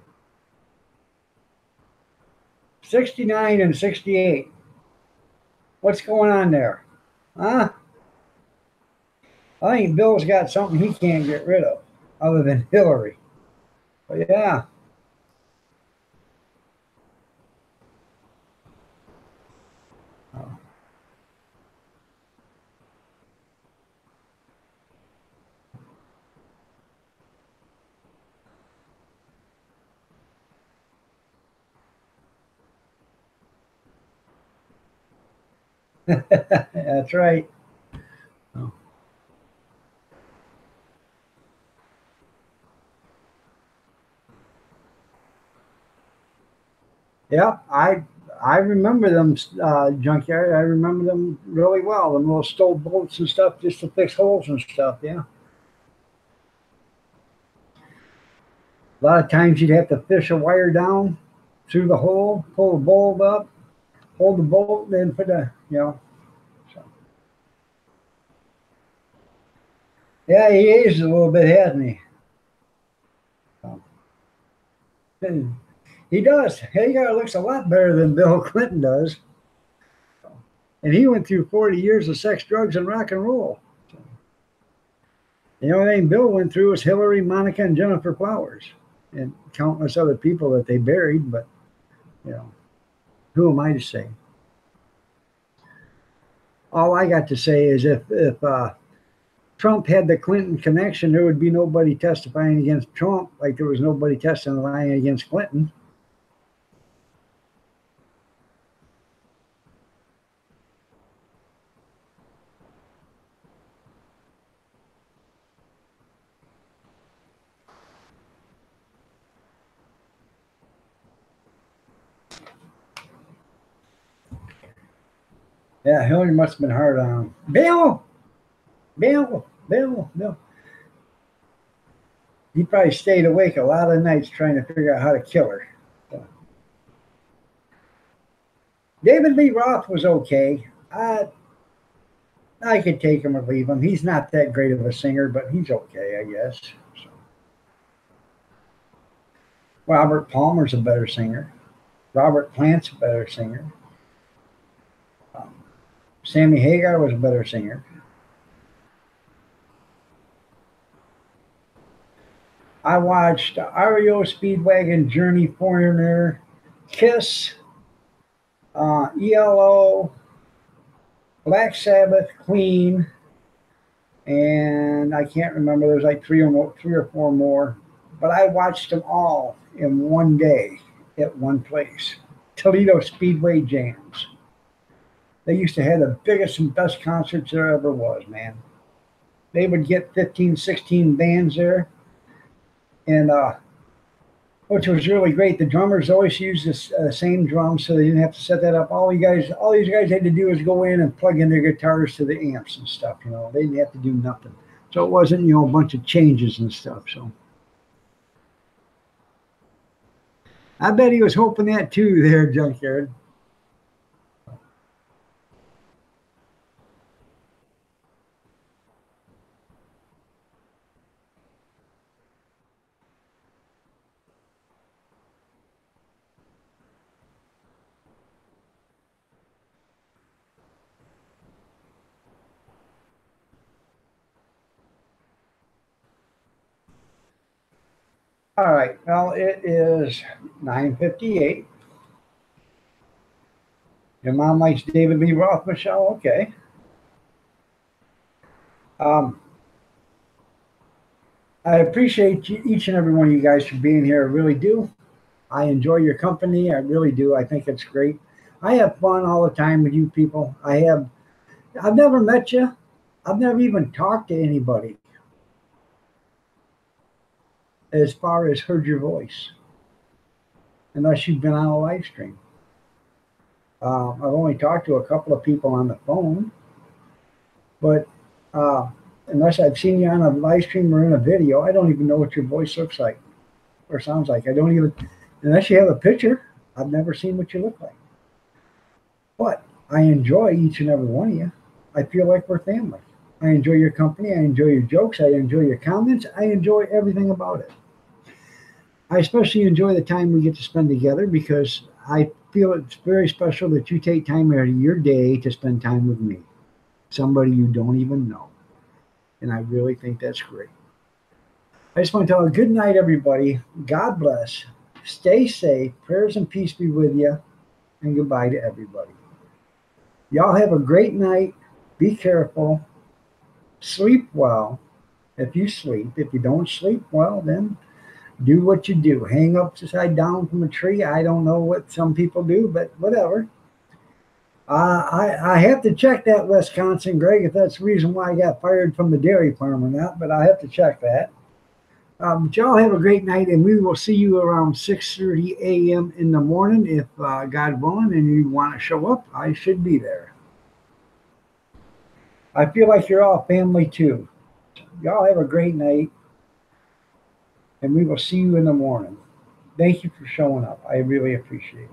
69 and 68. What's going on there? Huh? I think Bill's got something he can't get rid of other than Hillary. But yeah. Oh. That's right. Oh. Yeah, I remember them junkyard. I remember them really well. Them little stove bolts and stuff just to fix holes and stuff. Yeah. A lot of times you'd have to fish a wire down through the hole, pull the bolt up, hold the bolt, then put the, you know. So. Yeah, he aged a little bit, hasn't he? He does. Hagar looks a lot better than Bill Clinton does. And he went through 40 years of sex, drugs, and rock and roll. The only thing Bill went through was Hillary, Monica, and Jennifer Flowers, and countless other people that they buried. But, who am I to say? All I got to say is if Trump had the Clinton connection, there would be nobody testifying against Trump like there was nobody testifying against Clinton. Yeah, Hillary must have been hard on him. Bill! He probably stayed awake a lot of nights trying to figure out how to kill her. David Lee Roth was okay. I could take him or leave him. He's not that great of a singer, but he's okay, I guess. So. Robert Palmer's a better singer. Robert Plant's a better singer. Sammy Hagar was a better singer. I watched REO Speedwagon, Journey, Foreigner, Kiss, ELO, Black Sabbath, Queen, and I can't remember. There's like three or four more, but I watched them all in one day at one place. Toledo Speedway Jams. They used to have the biggest and best concerts there ever was, man. They would get 15, 16 bands there. And which was really great. The drummers always used the same drums, so they didn't have to set that up. All these guys had to do was go in and plug in their guitars to the amps and stuff. They didn't have to do nothing. So it wasn't, a bunch of changes and stuff. So I bet he was hoping that too, there, Junkyard. All right, well, it is 9:58. Your mom likes David Lee Roth, Michelle? Okay. I appreciate each and every one of you guys for being here. I really do. I enjoy your company. I really do. I think it's great. I have fun all the time with you people. I've never met you. I've never even talked to anybody as far as heard your voice, unless you've been on a live stream. I've only talked to a couple of people on the phone, but unless I've seen you on a live stream or in a video, I don't even know what your voice looks like or sounds like. Unless you have a picture, I've never seen what you look like. But I enjoy each and every one of you. I feel like we're family. I enjoy your company. I enjoy your jokes. I enjoy your comments. I enjoy everything about it. I especially enjoy the time we get to spend together because I feel it's very special that you take time out of your day to spend time with me, somebody you don't even know. And I really think that's great. I just want to tell a good night, everybody. God bless. Stay safe. Prayers and peace be with you. And goodbye to everybody. Y'all have a great night. Be careful. Sleep well. If you sleep. If you don't sleep well, then do what you do. Hang upside down from a tree. I don't know what some people do, but whatever. I have to check that, Wisconsin, Greg, if that's the reason why I got fired from the dairy farm or not, but I have to check that. But y'all have a great night, and we will see you around 6:30 a.m. in the morning. If God willing and you want to show up, I should be there. I feel like you're all family too. Y'all have a great night, and we will see you in the morning. Thank you for showing up. I really appreciate it.